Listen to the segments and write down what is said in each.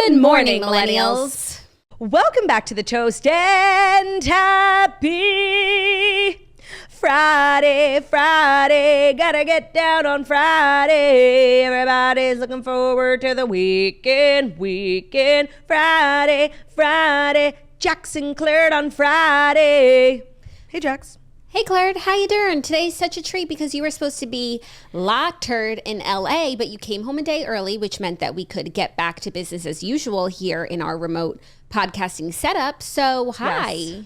Good morning, millennials. Welcome back to the Toast and Happy Friday, gotta get down on Friday. Everybody's looking forward to the weekend, Friday. Jackson cleared on Friday. Hey, Jax. Hey, Claire, how you doing? Today's such a treat because you were supposed to be locked in LA, but you came home a day early, which meant that we could get back to business as usual here in our remote podcasting setup. So, hi. Yes.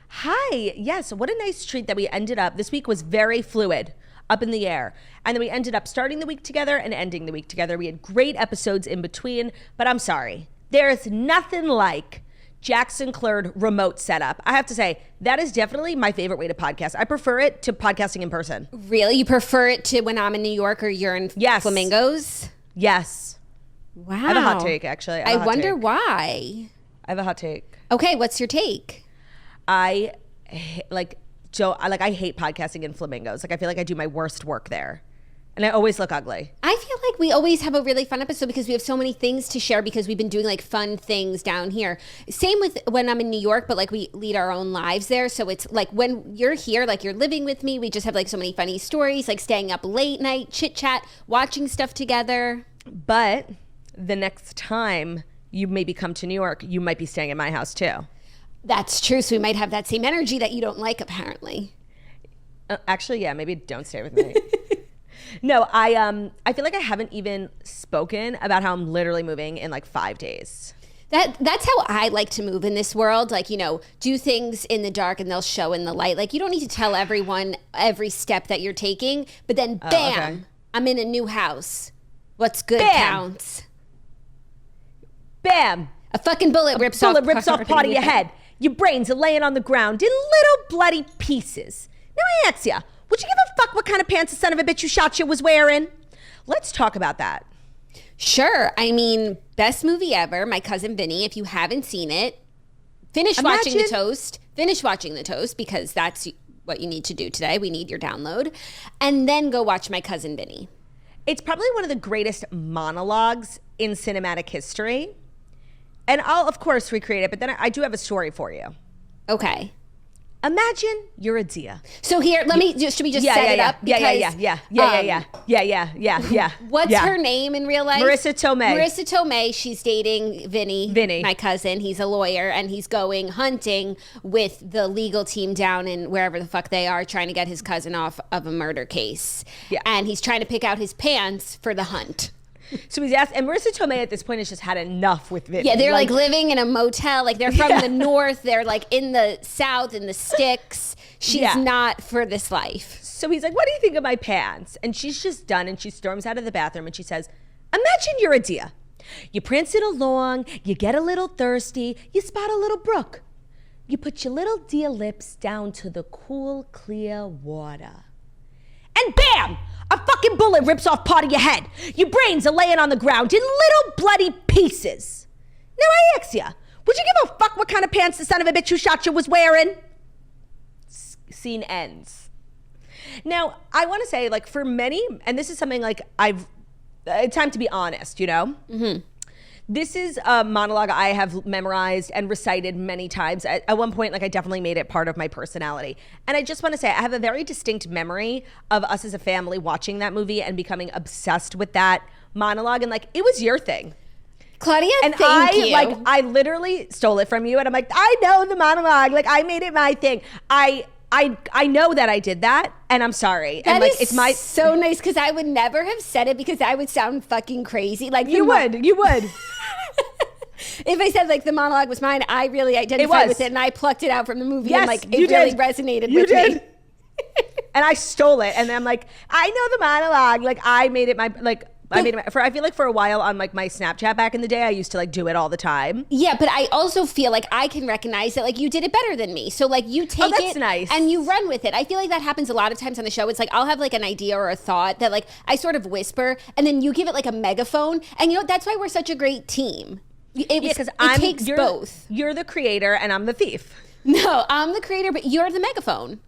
Hi. Yes. What a nice treat that we ended up. This week was very fluid, up in the air. And then we ended up starting the week together and ending the week together. We had great episodes in between, but I'm sorry. There's nothing like Jackson cleared remote setup. I have to say, that is definitely my favorite way to podcast. I prefer it to podcasting in person. Really? You prefer it to when I'm in New York or you're in Flamingos? Yes. Wow. I have a hot take, actually. I wonder why. I have a hot take. Okay, what's your take? I hate podcasting in Flamingos. Like, I feel like I do my worst work there. And I always look ugly. I feel like we always have a really fun episode because we have so many things to share because we've been doing like fun things down here. Same with when I'm in New York, but like we lead our own lives there. So it's like when you're here, like you're living with me, we just have like so many funny stories, like staying up late night, chit chat, watching stuff together. But the next time you maybe come to New York, you might be staying at my house too. That's true. So we might have that same energy that you don't like, apparently. Actually, yeah, maybe don't stay with me. No, I feel like I haven't even spoken about how I'm literally moving in like 5 days. That's how I like to move in this world. Like, you know, do things in the dark and they'll show in the light. Like, you don't need to tell everyone every step that you're taking, but then bam, okay. I'm in a new house. What's good counts. Bam. A fucking bullet rips off part of your head. Your brains are laying on the ground in little bloody pieces. Now I ask ya, would you give a fuck what kind of pants the son of a bitch you shot you was wearing? Let's talk about that. Sure. I mean, best movie ever, My Cousin Vinny. If you haven't seen it, finish watching The Toast. Finish watching The Toast because that's what you need to do today. We need your download. And then go watch My Cousin Vinny. It's probably one of the greatest monologues in cinematic history. And I'll, of course, recreate it, but then I do have a story for you. Okay. Imagine you're a deer. So here, should we just set it up? Yeah. What's her name in real life? Marissa Tomei. She's dating Vinny, my cousin. He's a lawyer, and he's going hunting with the legal team down in wherever the fuck they are, trying to get his cousin off of a murder case. Yeah. And he's trying to pick out his pants for the hunt. So he's asked, and Marissa Tomei at this point has just had enough with Vinny. Yeah, they're like living in a motel. Like they're from the north. They're like in the south in the sticks. She's not for this life. So he's like, what do you think of my pants? And she's just done, and she storms out of the bathroom and she says, imagine you're a deer. You prancing along, you get a little thirsty, you spot a little brook. You put your little deer lips down to the cool, clear water. And bam! A fucking bullet rips off part of your head. Your brains are laying on the ground in little bloody pieces. Now I ask ya, would you give a fuck what kind of pants the son of a bitch who shot you was wearing? Scene ends. Now, I want to say, like, for many, and this is something like it's time to be honest, you know? Mm-hmm. This is a monologue I have memorized and recited many times. At one point, like I definitely made it part of my personality. And I just want to say I have a very distinct memory of us as a family watching that movie and becoming obsessed with that monologue. And like, it was your thing. Claudia, and thank you. I literally stole it from you. And I'm like, I know the monologue. Like I made it my thing. I know that I did that, and I'm sorry. That and like, is it's my so nice because I would never have said it because I would sound fucking crazy. Like you would. If I said like the monologue was mine, I really identified with it, and I plucked it out from the movie, and like it really resonated with me. And I stole it, and I'm like, I know the monologue. Like I made it my I feel like for a while on like my Snapchat back in the day, I used to like do it all the time. Yeah, but I also feel like I can recognize that like you did it better than me. So like you take it nice. And you run with it. I feel like that happens a lot of times on the show. It's like I'll have like an idea or a thought that like I sort of whisper, and then you give it like a megaphone. And you know that's why we're such a great team. It takes both. You're the creator, and I'm the thief. No, I'm the creator, but you're the megaphone.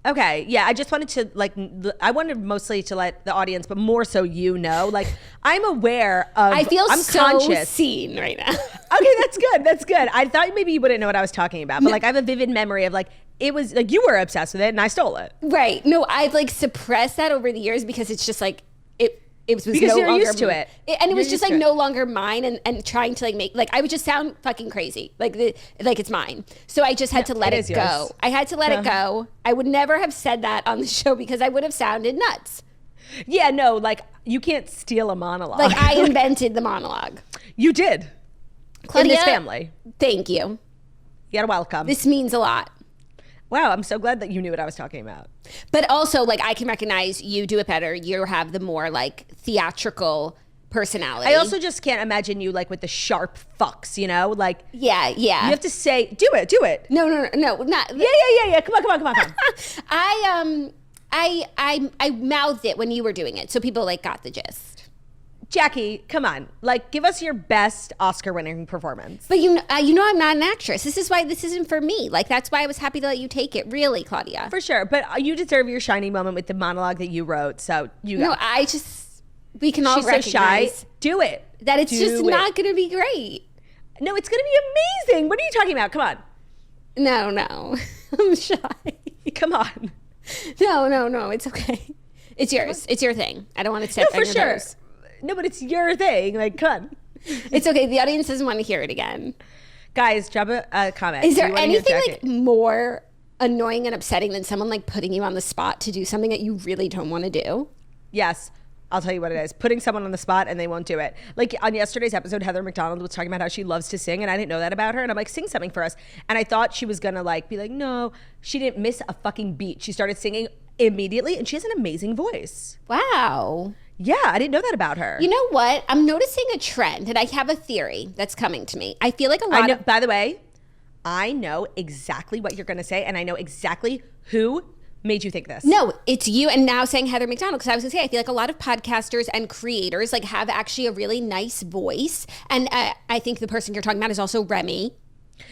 Okay, yeah, I just wanted to I wanted mostly to let the audience, but more so I'm aware of. I'm so conscious. seen right now. Okay, that's good. That's good. I thought maybe you wouldn't know what I was talking about, but I have a vivid memory of it was you were obsessed with it and I stole it. Right. No, I've suppressed that over the years because it's just it was because no you're longer used to it. And it was just no longer mine and trying to make I would just sound fucking crazy. It's mine. So I just had to let it go. Yours. I had to let it go. I would never have said that on the show because I would have sounded nuts. Yeah, no, you can't steal a monologue. I invented the monologue. You did. Claudia, in this family. Thank you. You're welcome. This means a lot. Wow, I'm so glad that you knew what I was talking about. But also, I can recognize you do it better. You have the more, theatrical personality. I also just can't imagine you, with the sharp fucks, Yeah. You have to say, do it. No, not. Yeah. Come on. I mouthed it when you were doing it, so people, got the gist. Jackie, come on. Give us your best Oscar-winning performance. But you know I'm not an actress. This is why this isn't for me. That's why I was happy to let you take it. Really, Claudia. For sure. But you deserve your shining moment with the monologue that you wrote. So you go. No, we can all recognize. She's so shy. Do it. That it's just not going to be great. No, it's going to be amazing. What are you talking about? Come on. No. I'm shy. Come on. No. It's okay. It's yours. It's your thing. I don't want to step on your toes. No, but it's your thing. Come on. It's okay. The audience doesn't want to hear it again. Guys, drop a comment. Is there anything more annoying and upsetting than someone putting you on the spot to do something that you really don't want to do? Yes. I'll tell you what it is. Putting someone on the spot and they won't do it. On yesterday's episode, Heather McDonald was talking about how she loves to sing and I didn't know that about her. And I'm sing something for us. And I thought she was going to be no, she didn't miss a fucking beat. She started singing immediately and she has an amazing voice. Wow. Yeah, I didn't know that about her. You know what? I'm noticing a trend and I have a theory that's coming to me. I feel a lot of... By the way, I know exactly what you're going to say and I know exactly who made you think this. No, it's you and now saying Heather McDonald because I was going to say I feel a lot of podcasters and creators have actually a really nice voice and I think the person you're talking about is also Remy.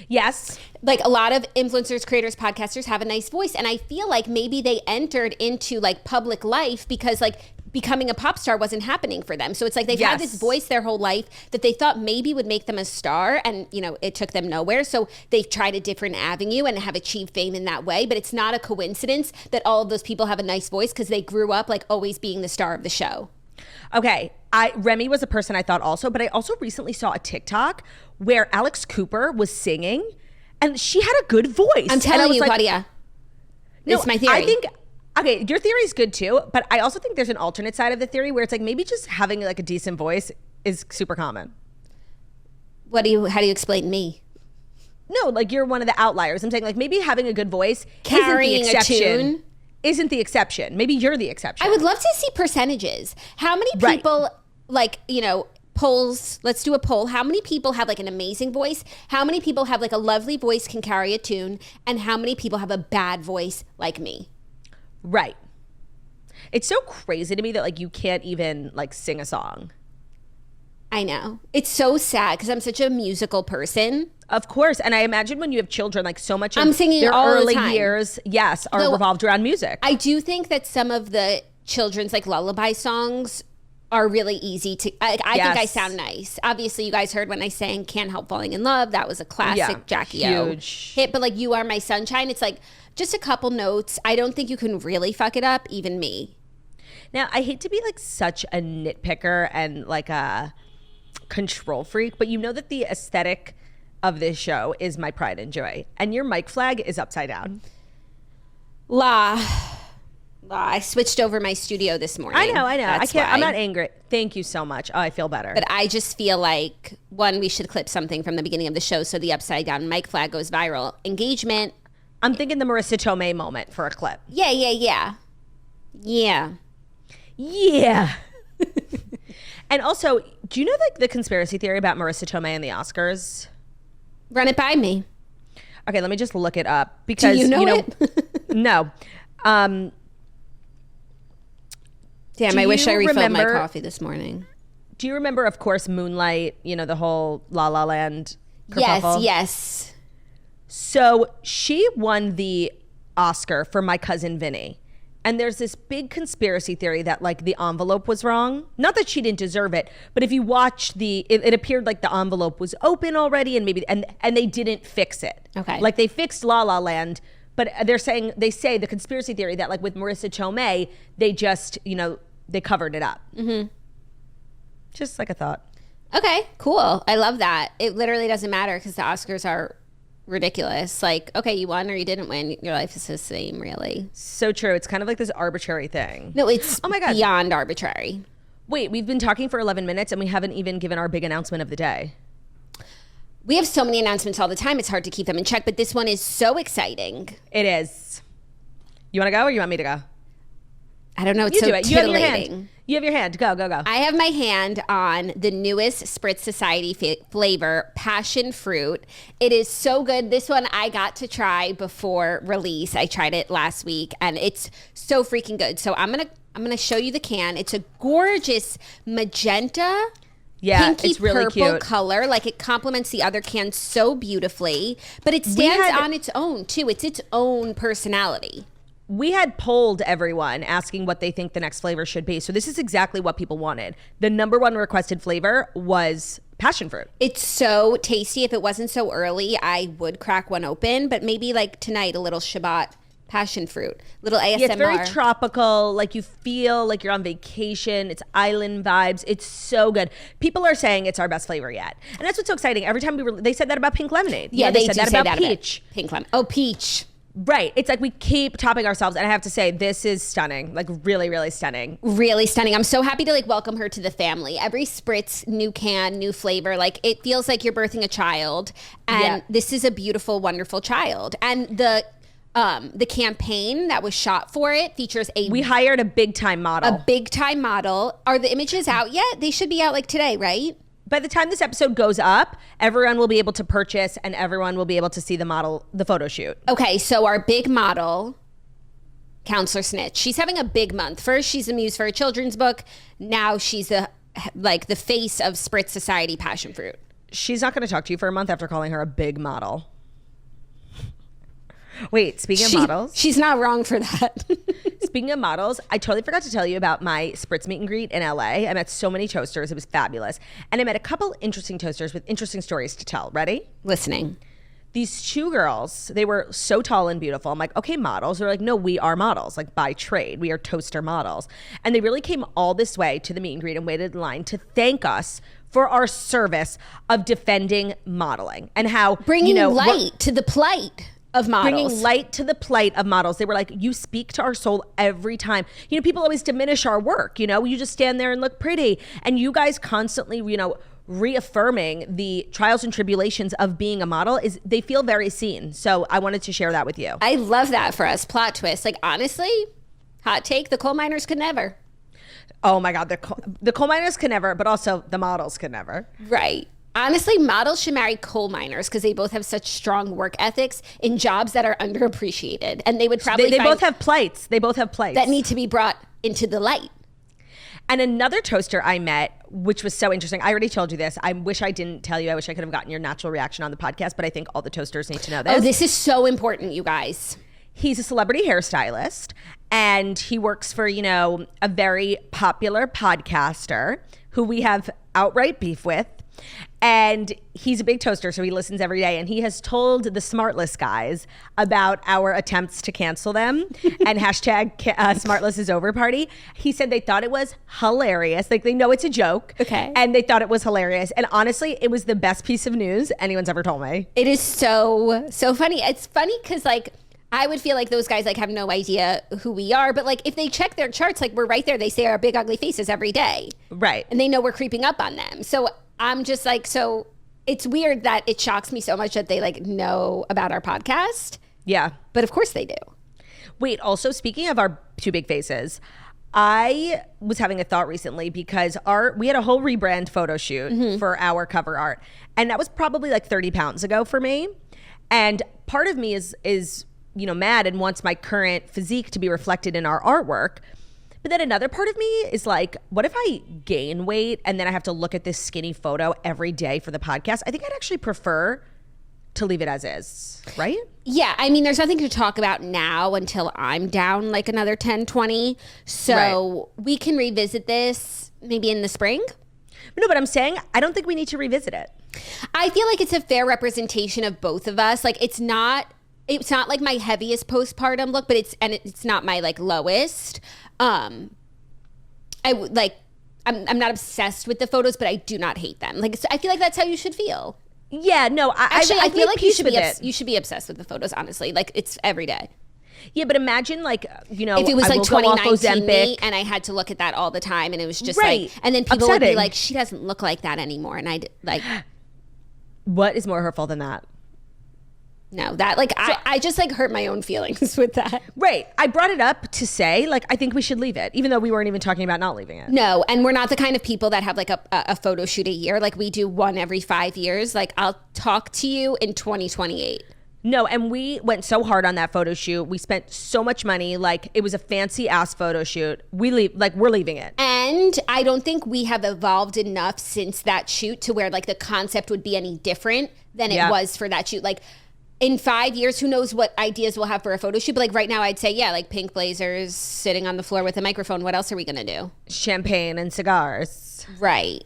Yes. A lot of influencers, creators, podcasters have a nice voice and I feel maybe they entered into public life because becoming a pop star wasn't happening for them. So it's they've had this voice their whole life that they thought maybe would make them a star and, it took them nowhere. So they've tried a different avenue and have achieved fame in that way. But it's not a coincidence that all of those people have a nice voice because they grew up always being the star of the show. Okay. Remy was a person I thought also, but I also recently saw a TikTok where Alex Cooper was singing and she had a good voice. I'm telling you, Claudia. No, it's my theory. I think... Okay, your theory is good too, but I also think there's an alternate side of the theory where it's maybe just having a decent voice is super common. How do you explain me? No, you're one of the outliers. I'm saying maybe having a good voice carrying isn't the exception. A tune isn't the exception. Maybe you're the exception. I would love to see percentages. How many people polls, let's do a poll. How many people have an amazing voice? How many people have a lovely voice, can carry a tune? And how many people have a bad voice like me? Right. It's so crazy to me that you can't even sing a song. I know. It's so sad because I'm such a musical person. Of course. And I imagine when you have children, so much I'm of singing their all early the time. years, are revolved around music. I do think that some of the children's lullaby songs are really easy to... I think I sound nice. Obviously, you guys heard when I sang Can't Help Falling in Love. That was a classic Jackie O hit. But You Are My Sunshine, it's just a couple notes. I don't think you can really fuck it up, even me. Now, I hate to be such a nitpicker and a control freak, but you know that the aesthetic of this show is my pride and joy. And your mic flag is upside down. I switched over my studio this morning. I know. I'm not angry. Thank you so much. Oh, I feel better. But I just feel one, we should clip something from the beginning of the show so the upside down mic flag goes viral. Engagement. I'm thinking the Marissa Tomei moment for a clip. Yeah. And also, do you know the conspiracy theory about Marissa Tomei and the Oscars? Run it by me. Okay, let me just look it up because do you know it? No. Damn, I wish I refilled my coffee this morning. Do you remember, of course, Moonlight, the whole La La Land kerfuffle? Yes. So she won the Oscar for My Cousin Vinny. And there's this big conspiracy theory that like the envelope was wrong. Not that she didn't deserve it, but if you watch it appeared like the envelope was open already and maybe and they didn't fix it. Okay. Like they fixed La La Land, but they say the conspiracy theory that like with Marissa Tomei, they just, they covered it up. Mm-hmm. Just like a thought. Okay, cool. I love that. It literally doesn't matter because the Oscars are ridiculous. Like, okay, you won or you didn't win. Your life is the same, really. So true. It's kind of like this arbitrary thing. No, it's oh my God. Beyond arbitrary. Wait, we've been talking for 11 minutes and we haven't even given our big announcement of the day. We have so many announcements all the time. It's hard to keep them in check, but this one is so exciting. It is. You want to go or you want me to go? I don't know. It's you so do it. You have your titillating. hand. You have your hand. Go, go, go. I have my hand on the newest Spritz Society flavor, passion fruit. It is so good. This one I got to try before release. I tried it last week and it's so freaking good. So I'm gonna show you the can. It's a gorgeous magenta. Yeah, pinky it's really purple cute. color. Like it complements the other cans so beautifully, but it stands on its own too. It's its own personality. We had polled everyone asking what they think the next flavor should be. So this is exactly what people wanted. The number one requested flavor was passion fruit. It's so tasty. If it wasn't so early, I would crack one open, but maybe like tonight, a little Shabbat passion fruit, little ASMR. Yeah, it's very tropical. Like you feel like you're on vacation. It's island vibes. It's so good. People are saying it's our best flavor yet. And that's what's so exciting. Every time they said that about pink lemonade. Yeah, they said that about peach. Pink lemon. Oh, peach. Right. It's like we keep topping ourselves. And I have to say, this is stunning. Like really, really stunning. Really stunning. I'm so happy to like welcome her to the family. Every Spritz, new can, new flavor. Like it feels like you're birthing a child. And this is a beautiful, wonderful child. And the campaign that was shot for it features we hired a big time model. A big time model. Are the images out yet? They should be out like today, right? By the time this episode goes up, everyone will be able to purchase and everyone will be able to see the photo shoot. Okay, so our big model, Counselor Snitch, she's having a big month. First, she's a muse for a children's book. Now she's the face of Spritz Society Passion Fruit. She's not going to talk to you for a month after calling her a big model. Wait, speaking of models. She's not wrong for that. Speaking of models, I totally forgot to tell you about my Spritz meet and greet in LA. I met so many toasters. It was fabulous. And I met a couple interesting toasters with interesting stories to tell. Ready? Listening. These two girls, they were so tall and beautiful. I'm like, okay, models. They're like, no, we are models. Like by trade, we are toaster models. And they really came all this way to the meet and greet and waited in line to thank us for our service of defending modeling and how bringing light to the plight of models. Bringing light to the plight of models. They were like, you speak to our soul every time. People always diminish our work. You just stand there and look pretty. And you guys constantly, reaffirming the trials and tribulations of being a model they feel very seen. So I wanted to share that with you. I love that for us. Plot twist. Like, honestly, hot take, the coal miners could never. Oh my God, the coal miners can never, but also the models can never. Right. Honestly, models should marry coal miners because they both have such strong work ethics in jobs that are underappreciated. And they would probably They both have plights. They both have plights. That need to be brought into the light. And another toaster I met, which was so interesting. I already told you this. I wish I didn't tell you. I wish I could have gotten your natural reaction on the podcast, but I think all the toasters need to know this. Oh, this is so important, you guys. He's a celebrity hairstylist and he works for, a very popular podcaster who we have outright beef with. And he's a big toaster, so he listens every day. And he has told the Smartless guys about our attempts to cancel them and hashtag Smartless is over party. He said they thought it was hilarious. Like, they know it's a joke. Okay. And they thought it was hilarious. And honestly, it was the best piece of news anyone's ever told me. It is so funny. It's funny because, I would feel like those guys, have no idea who we are. But, if they check their charts, we're right there. They say our big, ugly faces every day. Right. And they know we're creeping up on them. So I'm just so it's weird that it shocks me so much that they know about our podcast. Yeah. But of course they do. Wait, also speaking of our two big faces, I was having a thought recently because we had a whole rebrand photo shoot for our cover art. And that was probably 30 pounds ago for me. And part of me is mad and wants my current physique to be reflected in our artwork. But then another part of me is what if I gain weight and then I have to look at this skinny photo every day for the podcast? I think I'd actually prefer to leave it as is, right? Yeah, I mean, there's nothing to talk about now until I'm down like another 10, 20. So we can revisit this maybe in the spring. No, but I'm saying I don't think we need to revisit it. I feel like it's a fair representation of both of us. Like it's not like my heaviest postpartum look, but it's not my like lowest. I'm not obsessed with the photos, but I do not hate them. Like I feel like that's how you should feel. Yeah, no, I feel like you should be obsessed with the photos, honestly. Like it's every day. Yeah, but imagine like, you know, if it was like 2019 me Ozempic, and I had to look at that all the time and it was just right. like, and then people would be Upsetting. like, she doesn't look like that anymore. And like, what is more hurtful than that? no, that like, I just like hurt my own feelings with that. Right. I brought it up to say, like, I think we should leave it, even though we weren't even talking about not leaving it. No, and we're not the kind of people that have like a photo shoot a year. Like we do one every 5 years. Like I'll talk to you in 2028. No, and we went so hard on that photo shoot. We spent so much money. Like it was a fancy ass photo shoot. We're leaving it. And I don't think we have evolved enough since that shoot to where like the concept would be any different than it was for that shoot. Like in 5 years, who knows what ideas we'll have for a photo shoot. But like right now I'd say, yeah, like pink blazers, sitting on the floor with a microphone. What else are we going to do? Champagne and cigars. Right.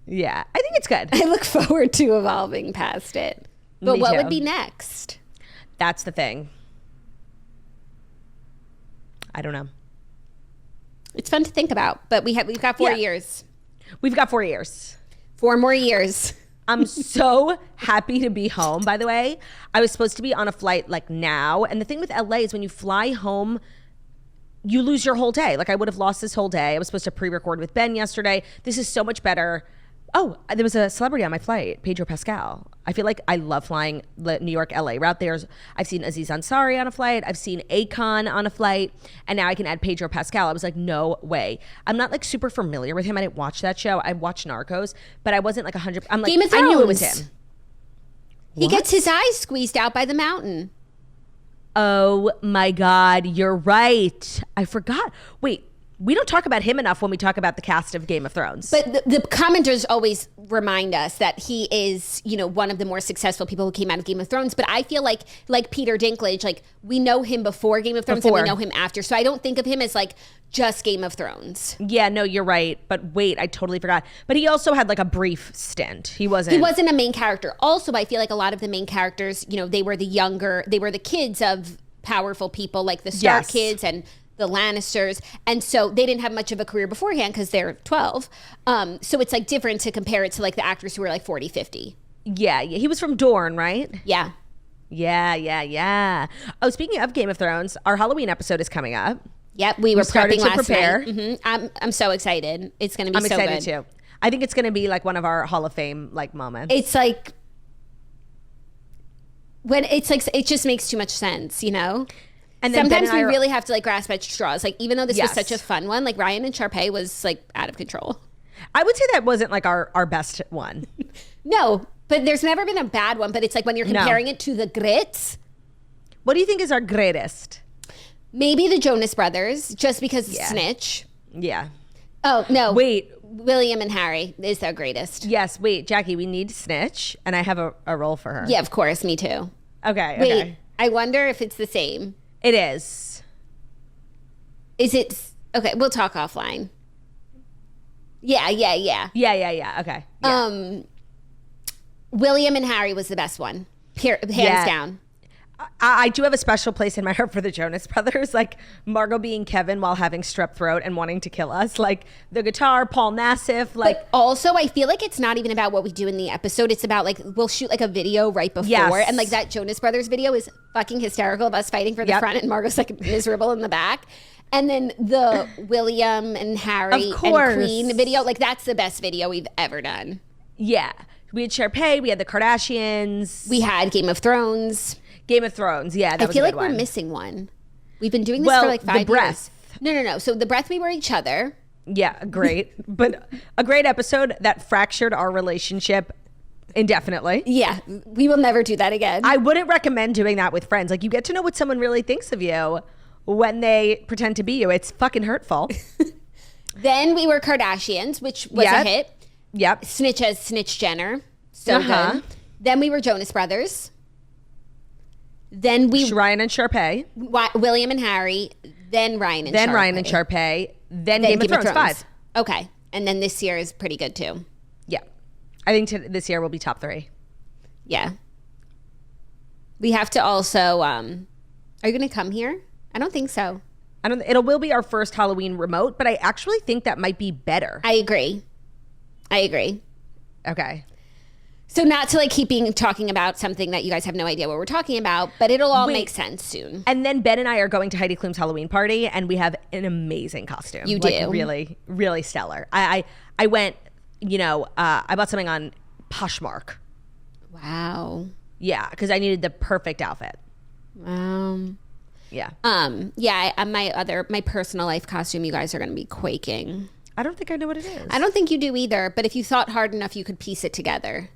Yeah, I think it's good. I look forward to evolving past it. But Me what too. would be next? That's the thing. I don't know. It's fun to think about, but we've got 4 years. We've got 4 years. 4 more years. I'm so happy to be home, by the way. I was supposed to be on a flight like now. And the thing with LA is when you fly home, you lose your whole day. Like I would have lost this whole day. I was supposed to pre-record with Ben yesterday. This is so much better. Oh, there was a celebrity on my flight, Pedro Pascal. I feel like I love flying the New York LA route. I've seen Aziz Ansari on a flight. I've seen Conn on a flight. And now I can add Pedro Pascal. I was like, no way. I'm not like super familiar with him. I didn't watch that show. I watched Narcos, but I wasn't like 100. I'm like, Game of I knew it was Thrones. him. He gets his eyes squeezed out by the mountain. Oh my God, you're right. I forgot. Wait, we don't talk about him enough when we talk about the cast of Game of Thrones. But the commenters always remind us that he is, you know, one of the more successful people who came out of Game of Thrones. But I feel like Peter Dinklage, like we know him before Game of Thrones and we know him after. So I don't think of him as like just Game of Thrones. Yeah, no, you're right. But wait, I totally forgot. But he also had like a brief stint. He wasn't a main character. Also, I feel like a lot of the main characters, you know, they were the kids of powerful people like the Stark kids and the Lannisters, and so they didn't have much of a career beforehand because they're 12. So it's like different to compare it to like the actors who were like 40, 50. Yeah, he was from Dorne, right? Yeah. Yeah. Oh, speaking of Game of Thrones, our Halloween episode is coming up. Yep, we were started prepping to last prepare. night. I'm so excited. It's going to be so good. I'm excited too. I think it's going to be like one of our Hall of Fame like moments. It's like when it's like it just makes too much sense, you know. And then sometimes we really have to like grasp at straws. Like even though this was such a fun one, like Ryan and Sharpay was like out of control. I would say that wasn't like our best one. No, but there's never been a bad one. But it's like when you're comparing it to the grits. What do you think is our greatest? Maybe the Jonas Brothers, just because Snitch. Yeah. Oh no! Wait, William and Harry is their greatest. Yes. Wait, Jackie, we need Snitch, and I have a role for her. Yeah, of course. Me too. Okay. Wait, I wonder if it's the same. It is. Is it? Okay, we'll talk offline. Yeah. Okay. Yeah. William and Harry was the best one. Hands down. I do have a special place in my heart for the Jonas Brothers, like Margot being Kevin while having strep throat and wanting to kill us, like the guitar, Paul Nassif, like. But also, I feel like it's not even about what we do in the episode. It's about like we'll shoot like a video right before, and like that Jonas Brothers video is fucking hysterical of us fighting for the front, and Margot's like miserable in the back. And then the William and Harry and Queen video, like that's the best video we've ever done. Yeah, we had Sharpay, we had the Kardashians, we had Game of Thrones. Game of Thrones, yeah, that was a good one. I feel like we're missing one. We've been doing this for like 5 years. The breath. No. So the breath, we were each other. Yeah, great. But a great episode that fractured our relationship indefinitely. Yeah, we will never do that again. I wouldn't recommend doing that with friends. Like you get to know what someone really thinks of you when they pretend to be you. It's fucking hurtful. Then we were Kardashians, which was a hit. Yep. Snitch as Snitch Jenner. So good. Then we were Jonas Brothers. Then we Ryan and Sharpay. William and Harry. Then Ryan and then Sharpay. Ryan and Sharpay. Then Game of Thrones 5. Okay. And then this year is pretty good too. Yeah. I think this year will be top 3. Yeah. We have to also, are you going to come here? I don't think so. It will be our first Halloween remote, but I actually think that might be better. I agree. Okay. So not to like talking about something that you guys have no idea what we're talking about, but it'll all make sense soon. And then Ben and I are going to Heidi Klum's Halloween party, and we have an amazing costume. You do. Like, really, really stellar. I went, I bought something on Poshmark. Wow. Yeah, because I needed the perfect outfit. Yeah. My personal life costume, you guys are going to be quaking. I don't think I know what it is. I don't think you do either, but if you thought hard enough, you could piece it together.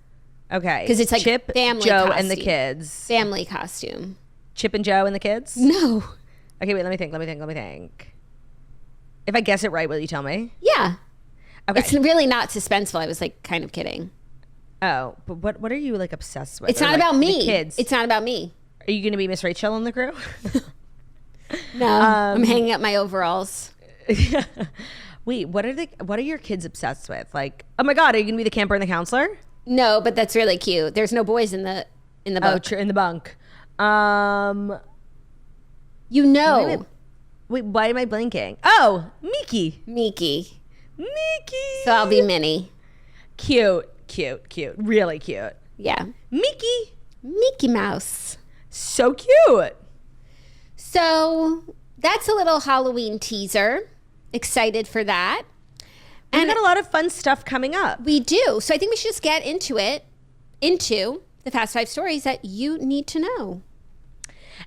Okay. Because it's like Chip, family Joe, costume. and the kids. Family costume. Chip and Joe and the kids? No. Okay, wait, let me think. If I guess it right, will you tell me? Yeah. Okay. It's really not suspenseful. I was like kind of kidding. Oh, but what are you like obsessed with? It's not about me. Kids. It's not about me. Are you going to be Miss Rachel in the crew? No. I'm hanging up my overalls. Wait, what are your kids obsessed with? Like, oh my God, are you going to be the camper and the counselor? No, but that's really cute. There's no boys in the book. Oh, in the bunk. Wait, why am I blinking? Oh, Miki. So I'll be Minnie. Cute. Really cute. Yeah. Mickey Mouse. So cute. So that's a little Halloween teaser. Excited for that. And we got a lot of fun stuff coming up. We do. So I think we should just get into the Fast 5 stories that you need to know.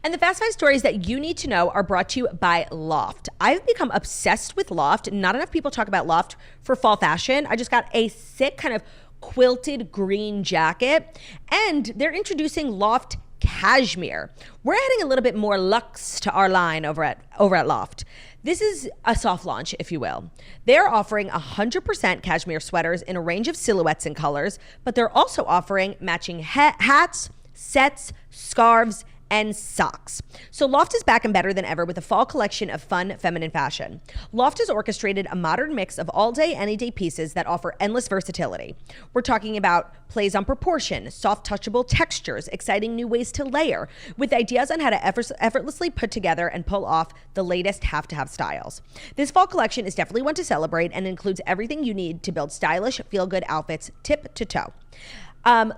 And the Fast 5 stories that you need to know are brought to you by Loft. I've become obsessed with Loft. Not enough people talk about Loft for fall fashion. I just got a sick kind of quilted green jacket, and they're introducing Loft Cashmere. We're adding a little bit more luxe to our line over at Loft. This is a soft launch, if you will. They're offering 100% cashmere sweaters in a range of silhouettes and colors, but they're also offering matching hats, sets, scarves, and socks. So Loft is back and better than ever with a fall collection of fun, feminine fashion. Loft has orchestrated a modern mix of all-day, any-day pieces that offer endless versatility. We're talking about plays on proportion, soft, touchable textures, exciting new ways to layer, with ideas on how to effortlessly put together and pull off the latest have-to-have styles. This fall collection is definitely one to celebrate and includes everything you need to build stylish, feel-good outfits tip to toe.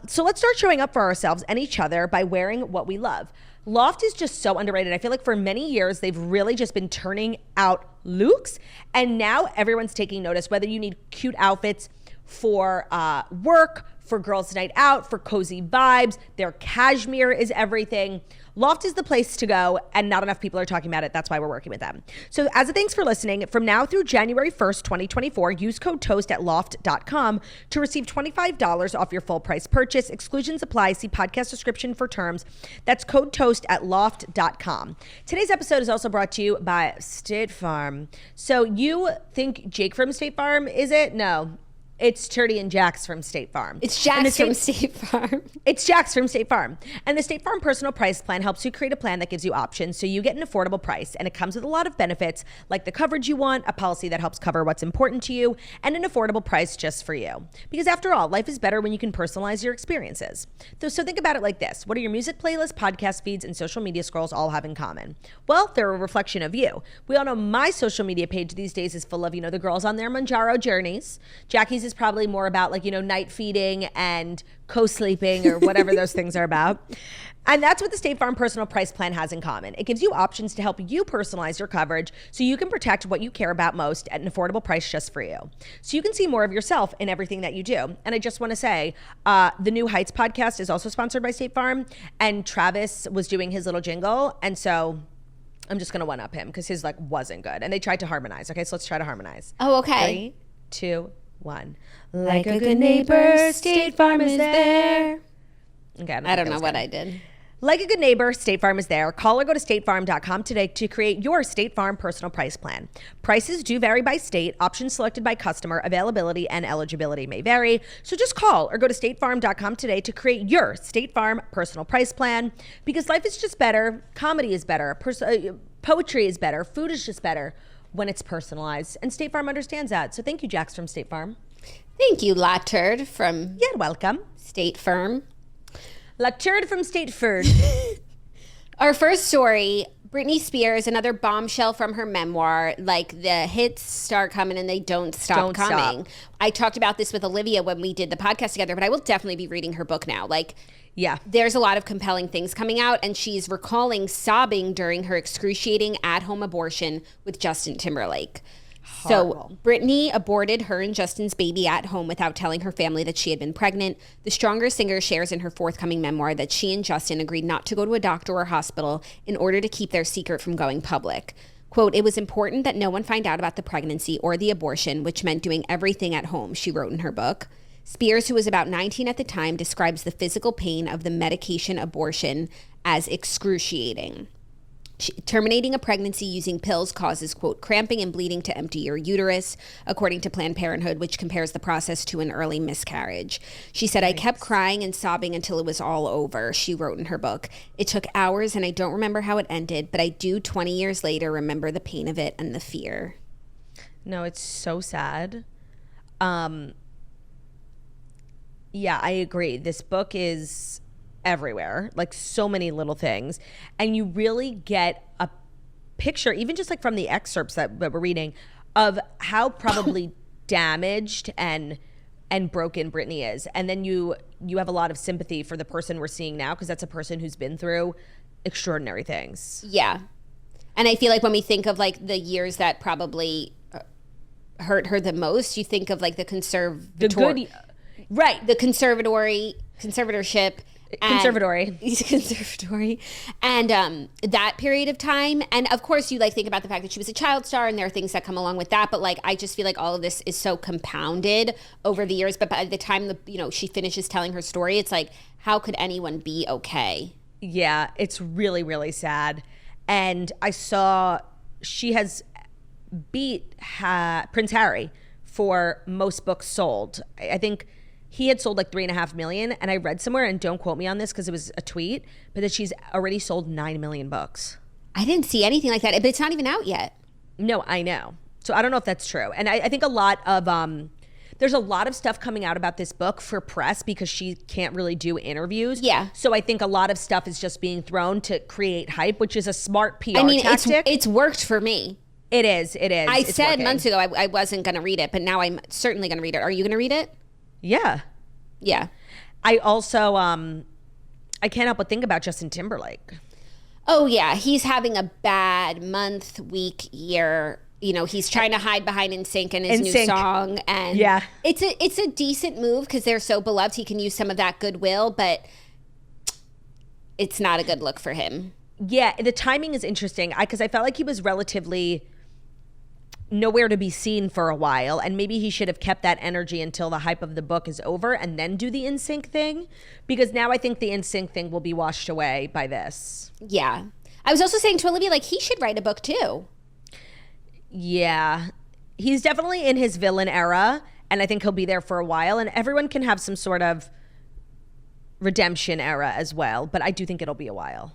So let's start showing up for ourselves and each other by wearing what we love. Loft is just so underrated. I feel like for many years, they've really just been turning out looks, and now everyone's taking notice, whether you need cute outfits for work, for girls' night out, for cozy vibes. Their cashmere is everything. Loft is the place to go, and not enough people are talking about it. That's why we're working with them. So as a thanks for listening, from now through January 1st, 2024, use code TOAST at loft.com to receive $25 off your full price purchase. Exclusions apply. See podcast description for terms. That's code TOAST at loft.com. Today's episode is also brought to you by State Farm. So you think Jake from State Farm, is it? No. It's Turdy and Jax from State Farm. It's Jax from State Farm. It's Jax from State Farm. And the State Farm Personal Price Plan helps you create a plan that gives you options so you get an affordable price. And it comes with a lot of benefits like the coverage you want, a policy that helps cover what's important to you, and an affordable price just for you. Because after all, life is better when you can personalize your experiences. So think about it like this. What do your music playlists, podcast feeds, and social media scrolls all have in common? Well, they're a reflection of you. We all know my social media page these days is full of, the girls on their Manjaro journeys. Jackie's is probably more about night feeding and co-sleeping or whatever those things are about. And that's what the State Farm Personal Price Plan has in common. It gives you options to help you personalize your coverage so you can protect what you care about most at an affordable price just for you. So you can see more of yourself in everything that you do. And I just want to say, the New Heights podcast is also sponsored by State Farm, and Travis was doing his little jingle. And so I'm just going to one-up him because his wasn't good. And they tried to harmonize. Okay, so let's try to harmonize. Oh, okay. 3, 2, 1. Like a good neighbor, State Farm is there. Okay, I don't know what I did. Like a good neighbor, State Farm is there. Call or go to statefarm.com today to create your State Farm personal price plan. Prices do vary by state. Options selected by customer. Availability and eligibility may vary. So just call or go to statefarm.com today to create your State Farm personal price plan, because life is just better. Comedy is better. Poetry is better. Food is just better when it's personalized. And State Farm understands that. So thank you, Jax from State Farm. Thank you, La Turd from You're welcome. State Farm. La Turd from State Farm. Our first story, Britney Spears, another bombshell from her memoir. Like, the hits start coming and they don't stop coming. I talked about this with Olivia when we did the podcast together, but I will definitely be reading her book now. Like, yeah, there's a lot of compelling things coming out, and she's recalling sobbing during her excruciating at-home abortion with Justin Timberlake. Horrible. So Britney aborted her and Justin's baby at home without telling her family that she had been pregnant. The Stronger singer shares in her forthcoming memoir that she and Justin agreed not to go to a doctor or hospital in order to keep their secret from going public. Quote, "It was important that no one find out about the pregnancy or the abortion, which meant doing everything at home," she wrote in her book. Spears, who was about 19 at the time, describes the physical pain of the medication abortion as excruciating. Terminating a pregnancy using pills causes, quote, "cramping and bleeding to empty your uterus," according to Planned Parenthood, which compares the process to an early miscarriage. She said, "I kept crying and sobbing until it was all over," she wrote in her book. "It took hours and I don't remember how it ended, but I do 20 years later remember the pain of it and the fear." No, it's so sad. Yeah, I agree. This book is everywhere, like so many little things, and you really get a picture, even just like from the excerpts that we're reading, of how probably damaged and broken Britney is. And then you have a lot of sympathy for the person we're seeing now, because that's a person who's been through extraordinary things. Yeah. And I feel like when we think of like the years that probably hurt her the most, you think of like the conservatory, and that period of time. And of course you like think about the fact that she was a child star and there are things that come along with that, but like I just feel like all of this is so compounded over the years. But by the time she finishes telling her story, it's like, how could anyone be okay? Yeah, it's really, really sad. And I saw she has beat Prince Harry for most books sold. I think he had sold like 3.5 million, and I read somewhere, and don't quote me on this because it was a tweet, but that she's already sold 9 million books. I didn't see anything like that, but it's not even out yet. No, I know. So I don't know if that's true. And I think a lot of there's a lot of stuff coming out about this book for press because she can't really do interviews. Yeah. So I think a lot of stuff is just being thrown to create hype, which is a smart PR tactic. It's worked for me. It is. I said months ago I wasn't going to read it, but now I'm certainly going to read it. Are you going to read it? Yeah. I also I can't help but think about Justin Timberlake. Oh yeah, he's having a bad month, week, year. He's trying to hide behind NSYNC and his new song, and yeah, it's a decent move because they're so beloved. He can use some of that goodwill, but it's not a good look for him. Yeah, the timing is interesting because I felt like he was relatively nowhere to be seen for a while, and maybe he should have kept that energy until the hype of the book is over and then do the NSYNC thing, because now I think the NSYNC thing will be washed away by this. Yeah. I was also saying to Olivia, like, he should write a book too. Yeah. He's definitely in his villain era, and I think he'll be there for a while, and everyone can have some sort of redemption era as well, but I do think it'll be a while.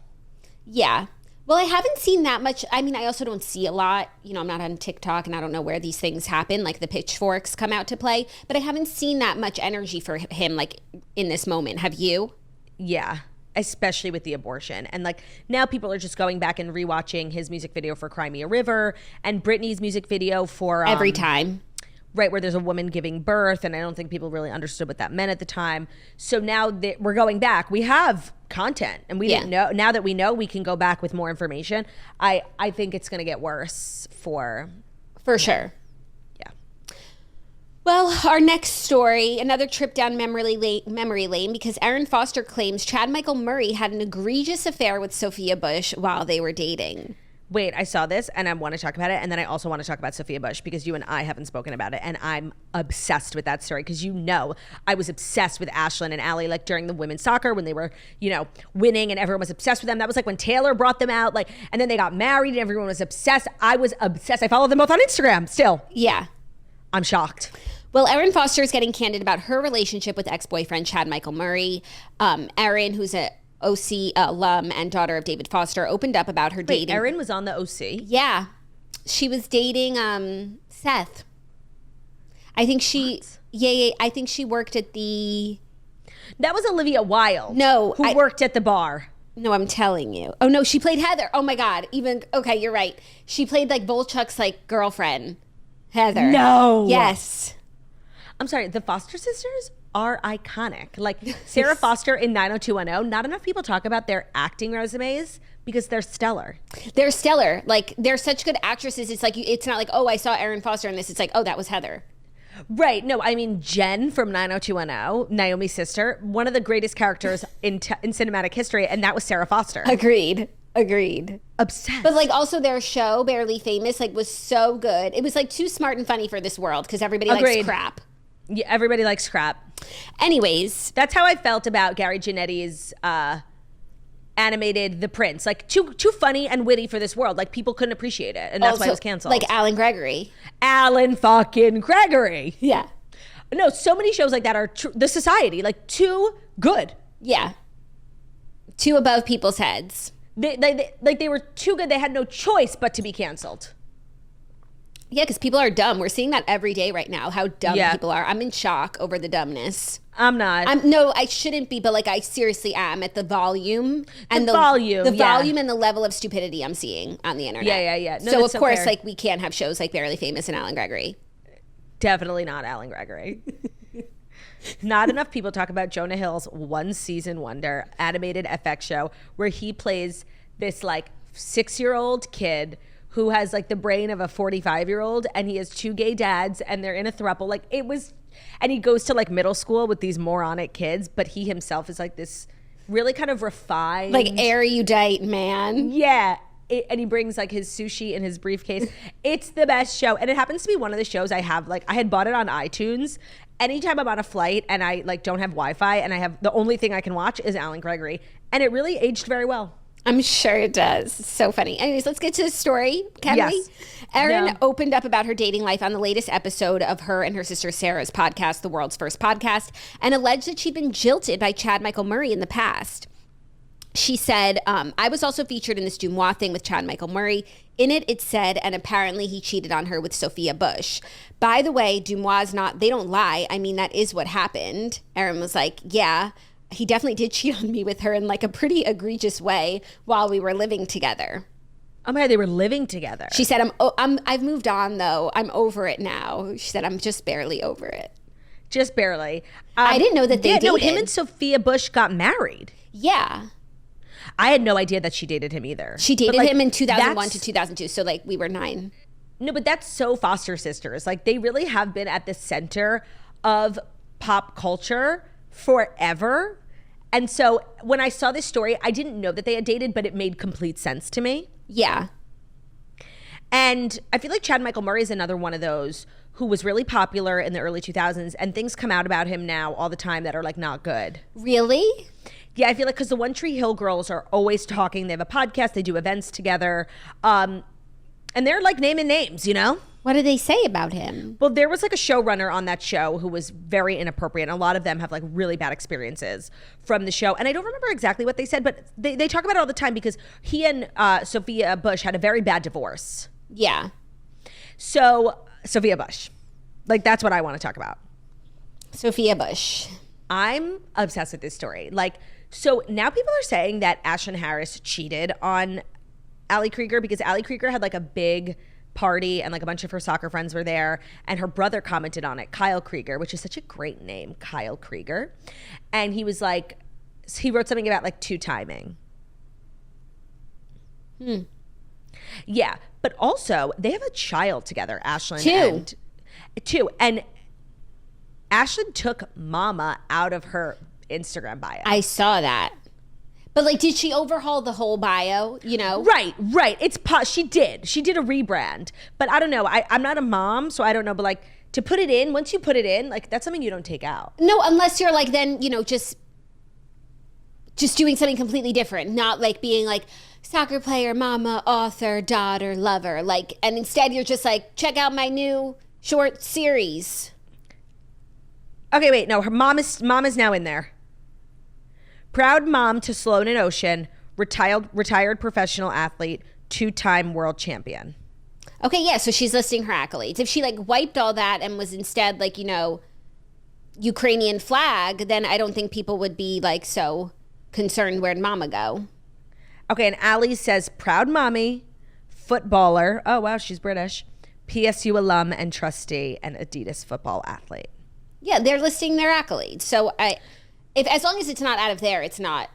Yeah. Well, I haven't seen that much. I mean, I also don't see a lot. I'm not on TikTok and I don't know where these things happen, like the pitchforks come out to play. But I haven't seen that much energy for him, like, in this moment. Have you? Yeah, especially with the abortion. And, like, now people are just going back and rewatching his music video for Cry Me a River and Britney's music video for... Every Time. Right, where there's a woman giving birth, and I don't think people really understood what that meant at the time. So now that we're going back, we have content, and we didn't know. Now that we know, we can go back with more information. I think it's going to get worse for sure. Yeah. Well, our next story, another trip down memory lane, because Erin Foster claims Chad Michael Murray had an egregious affair with Sophia Bush while they were dating. Wait, I saw this and I want to talk about it. And then I also want to talk about Sophia Bush because you and I haven't spoken about it. And I'm obsessed with that story because I was obsessed with Ashlyn and Allie like during the women's soccer when they were, winning and everyone was obsessed with them. That was like when Taylor brought them out, like, and then they got married and everyone was obsessed. I was obsessed. I follow them both on Instagram still. Yeah. I'm shocked. Well, Erin Foster is getting candid about her relationship with ex-boyfriend Chad Michael Murray. Erin, who's a OC alum and daughter of David Foster, opened up about her dating. Erin was on the OC? Yeah. She was dating Seth. I think she... What? Yeah, I think she worked at the... That was Olivia Wilde. No. Who worked at the bar. No, I'm telling you. Oh, no, she played Heather. Oh, my God. Okay, you're right. She played, like, Volchuk's, like, girlfriend, Heather. No. Yes. I'm sorry, the Foster sisters are iconic. Like Sarah Foster in 90210, not enough people talk about their acting resumes because they're stellar. They're stellar. Like, they're such good actresses. It's like, it's not like, oh, I saw Erin Foster in this. It's like, oh, that was Heather. Right. No, I mean, Jen from 90210, Naomi's sister, one of the greatest characters in cinematic history, and that was Sarah Foster. Agreed. Obsessed. But like also their show, Barely Famous, like was so good. It was like too smart and funny for this world because everybody likes crap. Yeah, everybody likes crap. Anyways. That's how I felt about Gary Janetti's animated The Prince. Like too funny and witty for this world. Like people couldn't appreciate it. And that's why it was canceled. Like Alan Gregory. Alan fucking Gregory. Yeah. No, so many shows like that are The Society. Like too good. Yeah. Too above people's heads. They were too good. They had no choice but to be canceled. Yeah, because people are dumb. We're seeing that every day right now, how dumb people are. I'm in shock over the dumbness. I'm not. No, I shouldn't be, but like I seriously am at the volume. The volume and the level of stupidity I'm seeing on the internet. Yeah. No, so of course, fair. Like we can't have shows like Barely Famous and Alan Gregory. Definitely not Alan Gregory. Not enough people talk about Jonah Hill's one season wonder animated FX show where he plays this like 6-year-old kid who has like the brain of a 45-year-old and he has 2 gay dads and they're in a throuple. Like it was, and he goes to like middle school with these moronic kids, but he himself is like this really kind of refined. Like erudite man. Yeah. And he brings like his sushi in his briefcase. It's the best show. And it happens to be one of the shows I have, like I had bought it on iTunes. Anytime I'm on a flight and I like don't have Wi-Fi and I have the only thing I can watch is Alan Gregory. And it really aged very well. I'm sure it does. So funny. Anyways, let's get to the story, can we? Erin opened up about her dating life on the latest episode of her and her sister Sarah's podcast, The World's First Podcast, and alleged that she'd been jilted by Chad Michael Murray in the past. She said, I was also featured in this Dumois thing with Chad Michael Murray. In it, it said, and apparently he cheated on her with Sophia Bush. By the way, Dumois they don't lie. I mean, that is what happened. Erin was like, yeah, he definitely did cheat on me with her in like a pretty egregious way while we were living together. Oh my God, they were living together. She said, I've moved on though. I'm over it now. She said, I'm just barely over it. Just barely. I didn't know that they dated. No, him and Sophia Bush got married. Yeah. I had no idea that she dated him either. She dated him in 2001 to 2002. So like we were 9. No, but that's so Foster sisters. Like they really have been at the center of pop culture forever. And so when I saw this story, I didn't know that they had dated, but it made complete sense to me. Yeah. And I feel like Chad Michael Murray is another one of those who was really popular in the early 2000s, and things come out about him now all the time that are like not good. Really? Yeah, I feel like because the One Tree Hill girls are always talking. They have a podcast. They do events together. And they're like naming names, you know? What did they say about him? Well, there was like a showrunner on that show who was very inappropriate. And a lot of them have like really bad experiences from the show. And I don't remember exactly what they said, but they talk about it all the time because he and Sophia Bush had a very bad divorce. Yeah. So Sophia Bush, like that's what I want to talk about. Sophia Bush. I'm obsessed with this story. Like, so now people are saying that Ashlyn Harris cheated on Ali Krieger because Ali Krieger had like a big party and like a bunch of her soccer friends were there and her brother commented on it, Kyle Krieger, which is such a great name, Kyle Krieger. And he was like, he wrote something about like 2-timing. Yeah, but also they have a child together, Ashlyn. Two. And Ashlyn took mama out of her Instagram bio. I saw that. But like, did she overhaul the whole bio? You know, Right. She did a rebrand, but I don't know. I'm not a mom, so I don't know. But like to put it in, once you put it in, like that's something you don't take out. No, unless you're like then just doing something completely different, not like being like soccer player, mama, author, daughter, lover, like, and instead you're just like, check out my new short series. Okay, wait, no, her mom is now in there. Proud mom to Sloan and Ocean, retired professional athlete, 2-time world champion. Okay, yeah, so she's listing her accolades. If she like wiped all that and was instead like, Ukrainian flag, then I don't think people would be like so concerned where'd mama go. Okay, and Allie says proud mommy, footballer. Oh wow, she's British. PSU alum and trustee and Adidas football athlete. Yeah, they're listing their accolades. So if as long as it's not out of there, it's not.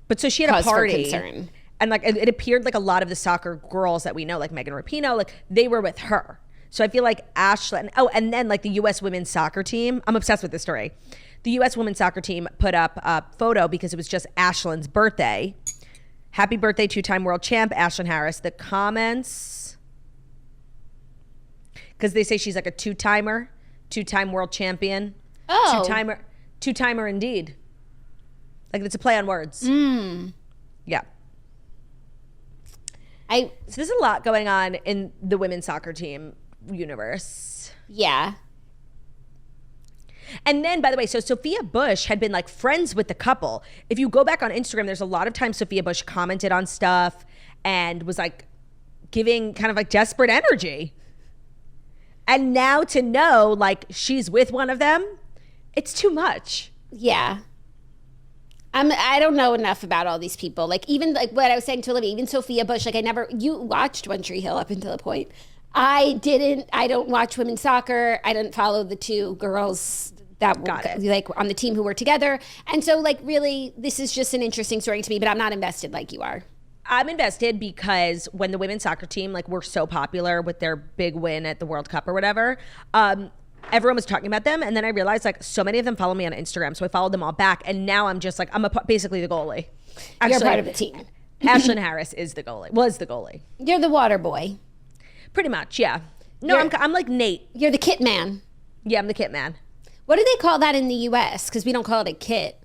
But so she had a party, for concern. And like it appeared like a lot of the soccer girls that we know, like Megan Rapinoe, like they were with her. So I feel like Ashlyn. Oh, and then like the U.S. women's soccer team. I'm obsessed with this story. The U.S. women's soccer team put up a photo because it was just Ashlyn's birthday. Happy birthday, 2-time world champ, Ashlyn Harris. The comments, because they say she's like a 2-timer, 2-time world champion. Oh. 2-timer indeed. Like it's a play on words. Yeah. So there's a lot going on in the women's soccer team universe. Yeah. And then, by the way, so Sophia Bush had been like friends with the couple. If you go back on Instagram, there's a lot of times Sophia Bush commented on stuff and was like giving kind of like desperate energy. And now to know like she's with one of them, it's too much. Yeah. I don't know enough about all these people. Like even like what I was saying to Olivia, even Sophia Bush, like you watched One Tree Hill up until a point. I don't watch women's soccer. I didn't follow the two girls that were like on the team who were together. And so like really this is just an interesting story to me, but I'm not invested like you are. I'm invested because when the women's soccer team like were so popular with their big win at the World Cup or whatever, everyone was talking about them. And then I realized like so many of them follow me on Instagram. So I followed them all back. And now I'm just like, basically the goalie. Actually, you're part of the team. Ashlyn Harris was the goalie. You're the water boy. Pretty much, yeah. No, I'm like Nate. You're the kit man. Yeah, I'm the kit man. What do they call that in the U.S.? Because we don't call it a kit.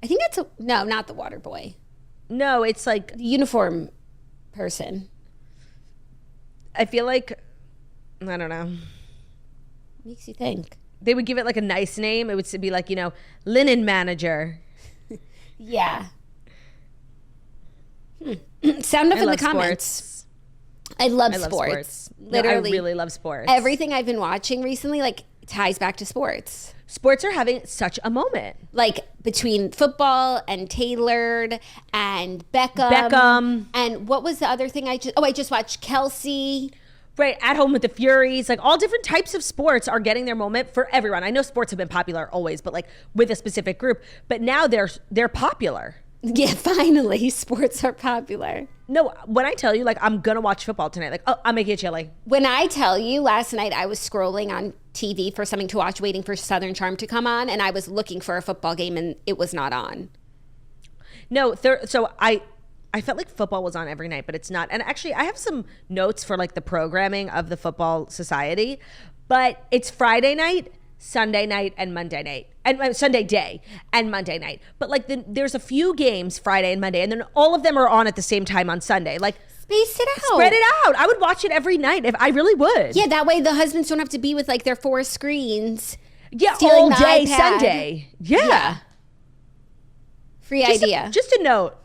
I think that's no, not the water boy. No, it's like the uniform person. I feel like, I don't know. Makes you think. They would give it like a nice name. It would be like, linen manager. Yeah. Sound off in the comments. Sports. I love sports. Literally. No, I really love sports. Everything I've been watching recently like ties back to sports. Sports are having such a moment. Like between football and Tailored and Beckham. And what was the other thing I just watched Kelce. Right, At Home with the Furies. Like all different types of sports are getting their moment for everyone. I know sports have been popular always, but like with a specific group. But now they're popular. Yeah, finally, sports are popular. No, when I tell you, like, I'm going to watch football tonight, like, oh, I'm making it chilly. When I tell you, last night I was scrolling on TV for something to watch, waiting for Southern Charm to come on, and I was looking for a football game, and it was not on. No, so I felt like football was on every night, but it's not. And actually, I have some notes for, like, the programming of the Football Society, but it's Friday night, Sunday night, and Monday night. And Sunday day and Monday night. But like there's a few games Friday and Monday, and then all of them are on at the same time on Sunday. Like space it out. Spread it out. I would watch it every night if I really would. Yeah, that way the husbands don't have to be with like their 4 screens. Yeah, all day Sunday. Yeah. Free idea. Just a note.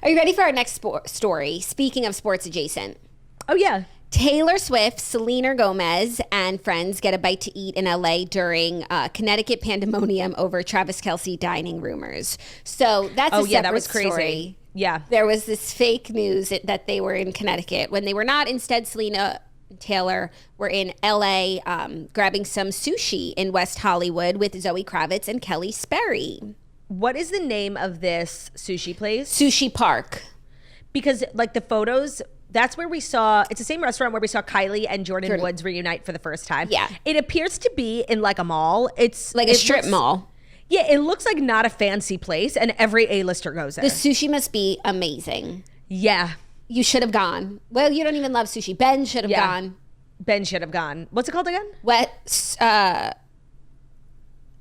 Are you ready for our next story? Speaking of sports adjacent. Oh yeah. Taylor Swift, Selena Gomez, and friends get a bite to eat in LA during Connecticut pandemonium over Travis Kelce dining rumors. So that's a separate that was crazy. Story. Yeah. There was this fake news that they were in Connecticut when they were not. Instead, Selena and Taylor were in LA grabbing some sushi in West Hollywood with Zoe Kravitz and Kelly Sperry. What is the name of this sushi place? Sushi Park. Because like the photos... That's where we saw, it's the same restaurant where we saw Kylie and Jordan Woods reunite for the first time. Yeah. It appears to be in like a mall. It's like a strip mall. Yeah, it looks like not a fancy place, and every A-lister goes there. The sushi must be amazing. Yeah. You should have gone. Well, you don't even love sushi. Ben should have gone. Ben should have gone. What's it called again?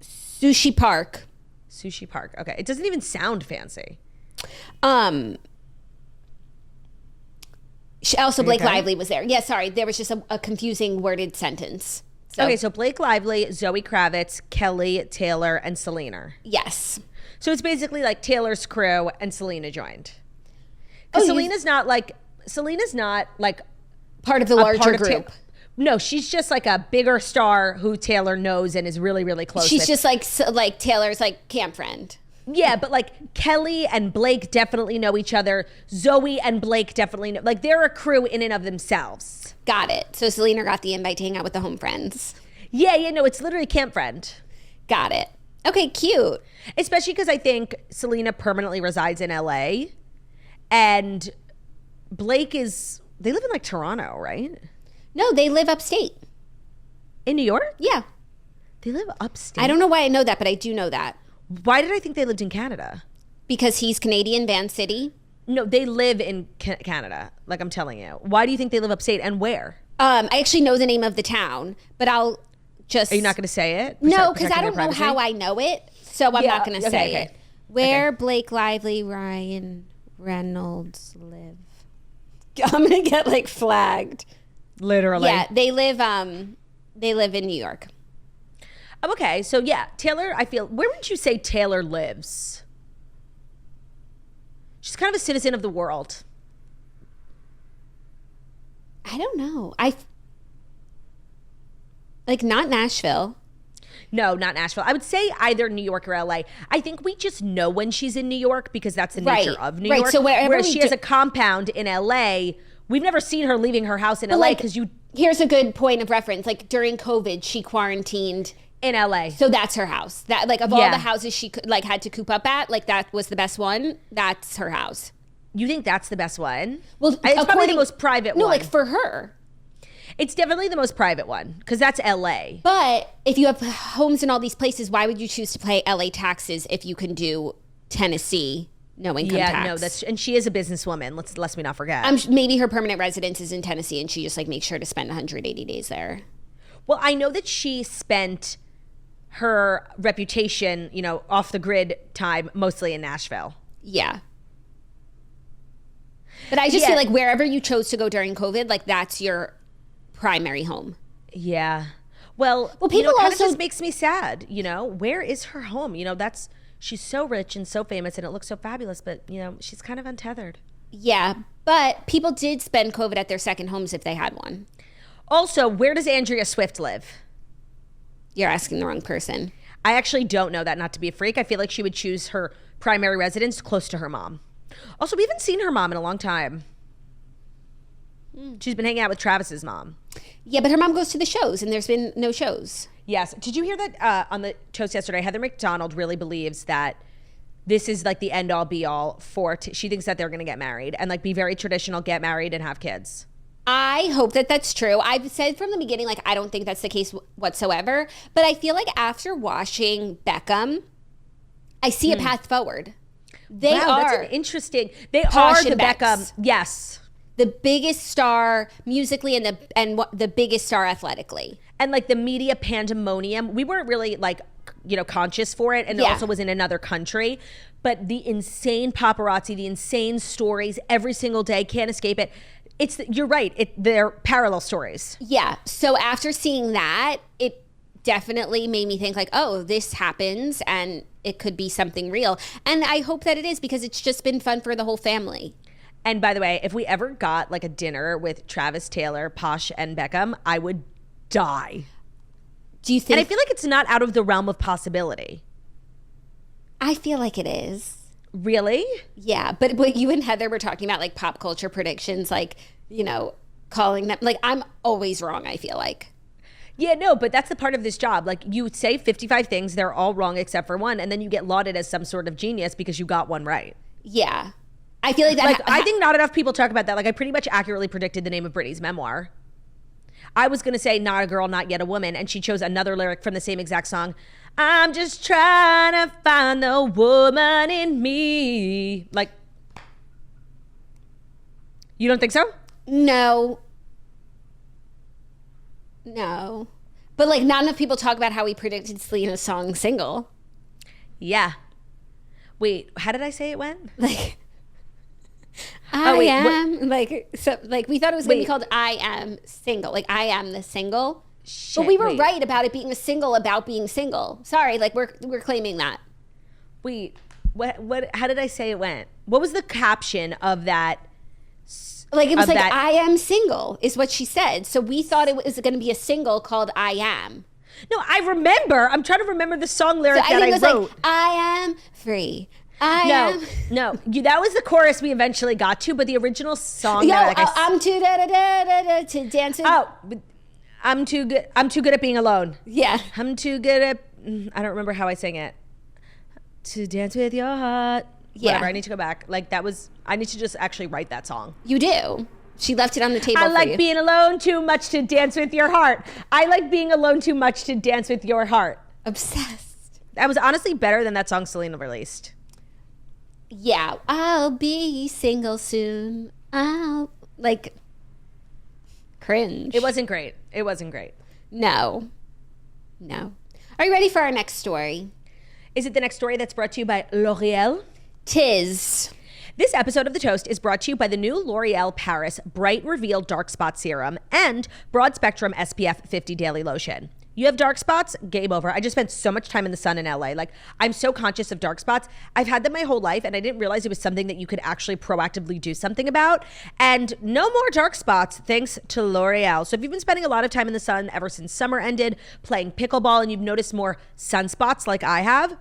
Sushi Park. Sushi Park. Okay. It doesn't even sound fancy. Also, Blake Lively was there. Yeah, sorry. There was just a confusing worded sentence. Okay, so Blake Lively, Zoe Kravitz, Kelly, Taylor, and Selena. Yes. So it's basically like Taylor's crew and Selena joined. Because Selena's not like part of the larger group. No, she's just like a bigger star who Taylor knows and is really, really close She's with. just like Taylor's like camp friend. Yeah, but like Kelly and Blake definitely know each other. Zoe and Blake definitely know. Like they're a crew in and of themselves. Got it. So Selena got the invite to hang out with the home friends. Yeah, no, it's literally camp friend. Got it. Okay, cute. Especially because I think Selena permanently resides in LA and Blake they live in like Toronto, right? No, they live upstate. In New York? Yeah. They live upstate? I don't know why I know that, but I do know that. Why did I think they lived in Canada? Because he's Canadian, Van City. No, they live in Canada, like I'm telling you. Why do you think they live upstate and where? I actually know the name of the town, but I'll just... Are you not going to say it? No, because I don't know how I know it, so I'm not going to say it. Where Blake Lively, Ryan Reynolds live. I'm going to get like flagged. Literally. Yeah, they live in New York. Okay, so yeah, Taylor, where would you say Taylor lives? She's kind of a citizen of the world. I don't know. Not Nashville. No, not Nashville. I would say either New York or LA. I think we just know when she's in New York because that's the nature of New York. So whereas she has a compound in LA, we've never seen her leaving her house in LA because Here's a good point of reference. Like during COVID, she quarantined in LA. So that's her house. That all the houses she had to coop up at, like that was the best one. That's her house. You think that's the best one? Well, it's probably the most private one. No, like for her. It's definitely the most private one because that's LA. But if you have homes in all these places, why would you choose to pay LA taxes if you can do Tennessee no income tax? Yeah, no, and she is a businesswoman. Let's me not forget. Maybe her permanent residence is in Tennessee and she just makes sure to spend 180 days there. Well, I know that she spent her reputation, off the grid time mostly in Nashville. Yeah. But I just feel like wherever you chose to go during COVID, like that's your primary home. Yeah. Well, people it also just makes me sad, where is her home? She's so rich and so famous and it looks so fabulous, but she's kind of untethered. Yeah, but people did spend COVID at their second homes if they had one. Also, where does Andrea Swift live? You're asking the wrong person. I actually don't know that, not to be a freak. I feel like she would choose her primary residence close to her mom. Also, we haven't seen her mom in a long time. She's been hanging out with Travis's mom. Yeah, but her mom goes to the shows and there's been no shows. Yes. Did you hear that on the toast yesterday? Heather McDonald really believes that this is like the end all be all for, she thinks that they're going to get married and be very traditional, get married and have kids. I hope that that's true. I've said from the beginning, I don't think that's the case whatsoever. But I feel like after watching Beckham, I see a path forward. They are. That's an interesting. They are the Beckham. Yes. The biggest star musically and the biggest star athletically. And the media pandemonium, we weren't really conscious for it. And it also was in another country. But the insane paparazzi, the insane stories every single day, can't escape it. You're right. They're parallel stories. Yeah. So after seeing that, it definitely made me think oh, this happens and it could be something real. And I hope that it is because it's just been fun for the whole family. And by the way, if we ever got a dinner with Travis, Taylor, Posh, and Beckham, I would die. Do you think? And I feel like it's not out of the realm of possibility. I feel like it is. Really? Yeah, but what you and Heather were talking about, pop culture predictions, calling them, I'm always wrong, I feel like. Yeah, no, but that's the part of this job. You say 55 things, they're all wrong except for one, and then you get lauded as some sort of genius because you got one right. Yeah. I feel like that. I think not enough people talk about that. I pretty much accurately predicted the name of Britney's memoir. I was going to say, not a girl, not yet a woman, and she chose another lyric from the same exact song. I'm just trying to find the woman in me. Like, you don't think so? No. But like not enough people talk about how we predicted Selena's song single. Yeah. Wait, how did I say it went? Like like we thought it was going to be called I Am Single. Like I am the single. Shit, but we were right about it being a single about being single. Sorry, like we're claiming that. Wait, what how did I say it went? What was the caption of that? Like it was like I am single is what she said. So we thought it was going to be a single called I Am. No, I remember. I'm trying to remember the song lyric So that I wrote. Like, I am free. No, that was the chorus we eventually got to, but the original song. I'm too to dance with. Oh, I'm too good. I'm too good at being alone. Yeah, I'm too good at. I don't remember how I sang it. To dance with your heart. Yeah, whatever. I need to go back. Like that was. I need to just actually write that song. You do. She left it on the table. I like being alone too much to dance with your heart. I like being alone too much to dance with your heart. Obsessed. That was honestly better than that song Selena released. Yeah, I'll be single soon. I'll like cringe. It wasn't great. No. Are you ready for our next story? Is it the next story that's brought to you by L'Oreal? 'Tis. This episode of The Toast is brought to you by the new L'Oreal Paris Bright Reveal Dark Spot Serum and Broad Spectrum SPF 50 Daily Lotion. You have dark spots? Game over. I just spent so much time in the sun in LA. Like, I'm so conscious of dark spots. I've had them my whole life, and I didn't realize it was something that you could actually proactively do something about. And no more dark spots, thanks to L'Oreal. So if you've been spending a lot of time in the sun ever since summer ended, playing pickleball, and you've noticed more sunspots like I have,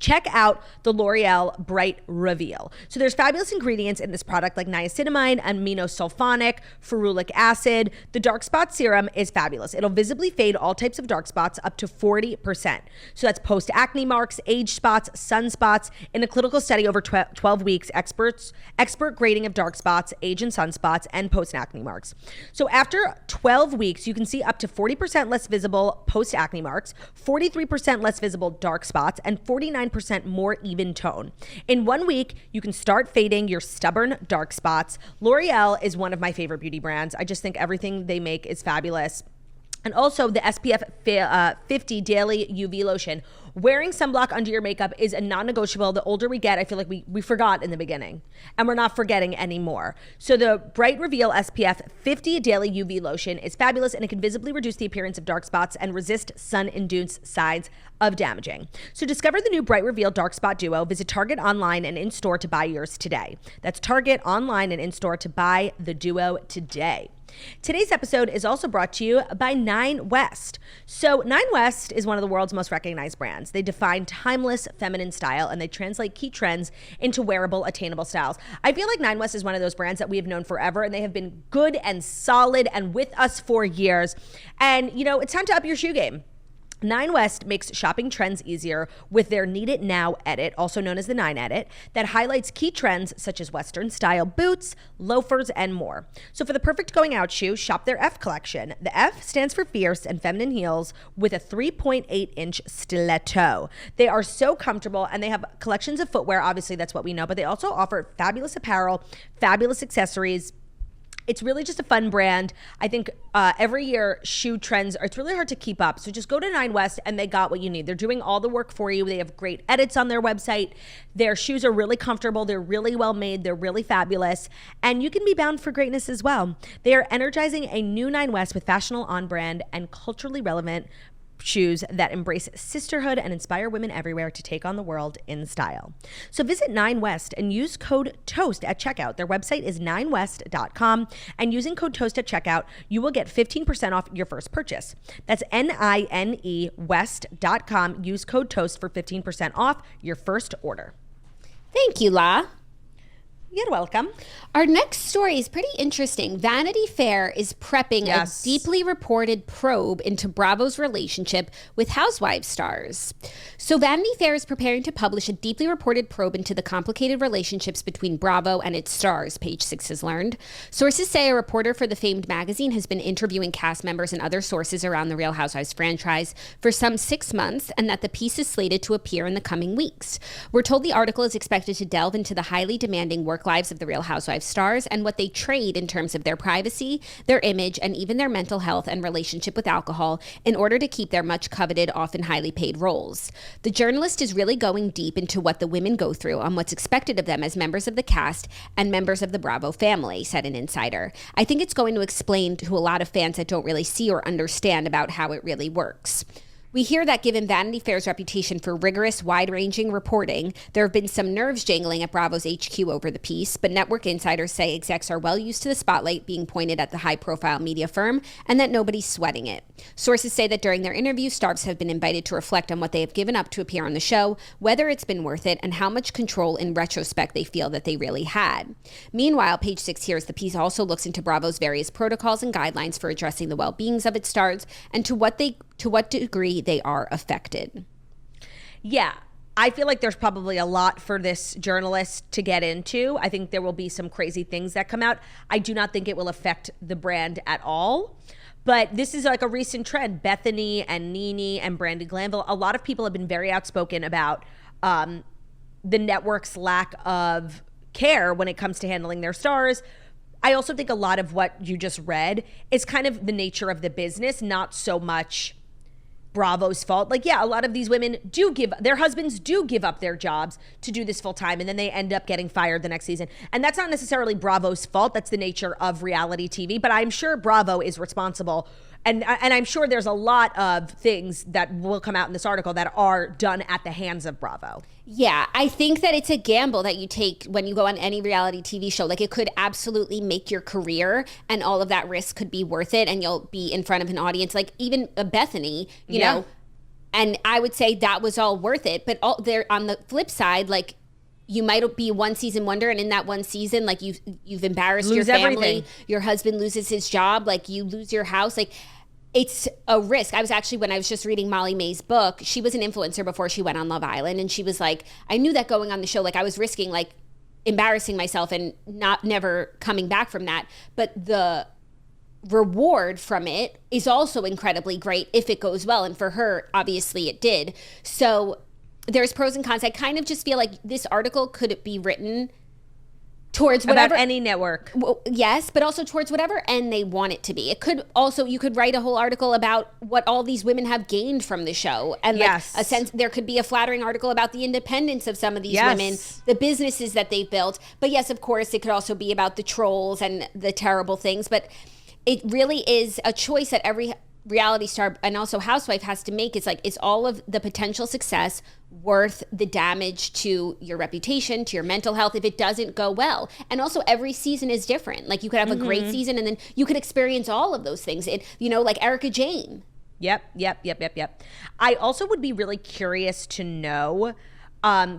check out the L'Oreal Bright Reveal. So there's fabulous ingredients in this product like niacinamide, aminosulfonic, ferulic acid. The dark spot serum is fabulous. It'll visibly fade all types of dark spots up to 40%. So that's post-acne marks, age spots, sunspots. In a clinical study over 12 weeks, expert grading of dark spots, age and sunspots, and post-acne marks. So after 12 weeks, you can see up to 40% less visible post-acne marks, 43% less visible dark spots, and 49% more even tone. In 1 week, you can start fading your stubborn dark spots. L'Oreal is one of my favorite beauty brands. I just think everything they make is fabulous. And also the SPF 50 Daily UV Lotion. Wearing sunblock under your makeup is a non-negotiable. The older we get, I feel like we forgot in the beginning, and we're not forgetting anymore. So the Bright Reveal SPF 50 Daily UV Lotion is fabulous, and it can visibly reduce the appearance of dark spots and resist sun-induced signs of damaging. So discover the new Bright Reveal Dark Spot Duo. Visit Target online and in-store to buy yours today. That's Target online and in-store to buy the Duo today. Today's episode is also brought to you by Nine West. So Nine West is one of the world's most recognized brands. They define timeless feminine style, and they translate key trends into wearable, attainable styles. I feel like Nine West is one of those brands that we have known forever, and they have been good and solid and with us for years. And, you know, it's time to up your shoe game. Nine West makes shopping trends easier with their Need It Now edit, also known as the 9 Edit, that highlights key trends such as Western style boots, loafers, and more. So for the perfect going out shoe, shop their F collection. The F stands for fierce and feminine heels with a 3.8-inch stiletto. They are so comfortable, and they have collections of footwear. Obviously, that's what we know, but they also offer fabulous apparel, fabulous accessories. It's really just a fun brand. I think every year shoe trends it's really hard to keep up. So just go to Nine West and they got what you need. They're doing all the work for you. They have great edits on their website. Their shoes are really comfortable. They're really well made. They're really fabulous. And you can be bound for greatness as well. They are energizing a new Nine West with fashionable on brand and culturally relevant shoes that embrace sisterhood and inspire women everywhere to take on the world in style. So visit Nine West and use code TOAST at checkout. Their website is ninewest.com, and using code TOAST at checkout, you will get 15% off your first purchase. That's NINE West.com. Use code TOAST for 15% off your first order. Thank you, La. You're welcome. Our next story is pretty interesting. Vanity Fair is prepping a deeply reported probe into Bravo's relationship with Housewives stars. So Vanity Fair is preparing to publish a deeply reported probe into the complicated relationships between Bravo and its stars, Page Six has learned. Sources say a reporter for the famed magazine has been interviewing cast members and other sources around the Real Housewives franchise for some 6 months, and that the piece is slated to appear in the coming weeks. We're told the article is expected to delve into the highly demanding work lives of the Real Housewives stars and what they trade in terms of their privacy, their image, and even their mental health and relationship with alcohol in order to keep their much coveted, often highly paid roles. The journalist is really going deep into what the women go through and what's expected of them as members of the cast and members of the Bravo family, said an insider. I think it's going to explain to a lot of fans that don't really see or understand about how it really works. We hear that given Vanity Fair's reputation for rigorous, wide-ranging reporting, there have been some nerves jangling at Bravo's HQ over the piece, but network insiders say execs are well used to the spotlight being pointed at the high-profile media firm and that nobody's sweating it. Sources say that during their interview, stars have been invited to reflect on what they have given up to appear on the show, whether it's been worth it, and how much control in retrospect they feel that they really had. Meanwhile, Page Six hears the piece also looks into Bravo's various protocols and guidelines for addressing the well-beings of its stars and to what degree they are affected. Yeah, I feel like there's probably a lot for this journalist to get into. I think there will be some crazy things that come out. I do not think it will affect the brand at all. But this is like a recent trend. Bethany and Nene and Brandi Glanville, a lot of people have been very outspoken about the network's lack of care when it comes to handling their stars. I also think a lot of what you just read is kind of the nature of the business, not so much Bravo's fault. Like, yeah, a lot of these women their husbands do give up their jobs to do this full time, and then they end up getting fired the next season. And that's not necessarily Bravo's fault. That's the nature of reality TV. But I'm sure Bravo is responsible. And I'm sure there's a lot of things that will come out in this article that are done at the hands of Bravo. Yeah, I think that it's a gamble that you take when you go on any reality TV show. Like, it could absolutely make your career, and all of that risk could be worth it, and you'll be in front of an audience. Like, even Bethany, you know, and I would say that was all worth it. But on the flip side, like, you might be one season wonder, and in that one season, like, you've embarrassed your family. Everything. Your husband loses his job. Like, you lose your house. Like, it's a risk. When I was just reading Molly May's book, she was an influencer before she went on Love Island. And she was like, I knew that going on the show, like, I was risking, like, embarrassing myself and never coming back from that. But the reward from it is also incredibly great if it goes well. And for her, obviously it did. So there's pros and cons. I kind of just feel like this article could be written towards whatever about any network. Well, yes, but also towards whatever end they want it to be. It could also, you could write a whole article about what all these women have gained from the show, and like a sense, there could be a flattering article about the independence of some of these women, the businesses that they've built. But yes, of course, it could also be about the trolls and the terrible things. But it really is a choice that every reality star and also housewife has to make. It's like, is all of the potential success worth the damage to your reputation, to your mental health, if it doesn't go well? And also, every season is different. Like, you could have a great season and then you could experience all of those things. Like Erica Jane. Yep. I also would be really curious to know,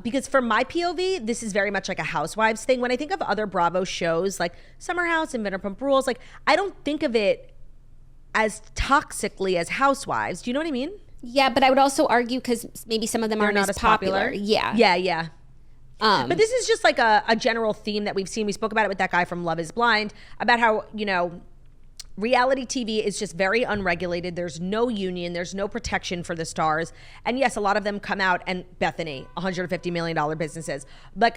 because from my POV, this is very much like a Housewives thing. When I think of other Bravo shows like Summer House and Vanderpump Rules, like, I don't think of it as toxically as Housewives. Do you know what I mean? Yeah, but I would also argue because maybe some of them aren't as popular. Yeah. But this is just like a general theme that we've seen. We spoke about it with that guy from Love is Blind, about how, reality TV is just very unregulated. There's no union. There's no protection for the stars. And yes, a lot of them come out, and Bethany, $150 million businesses.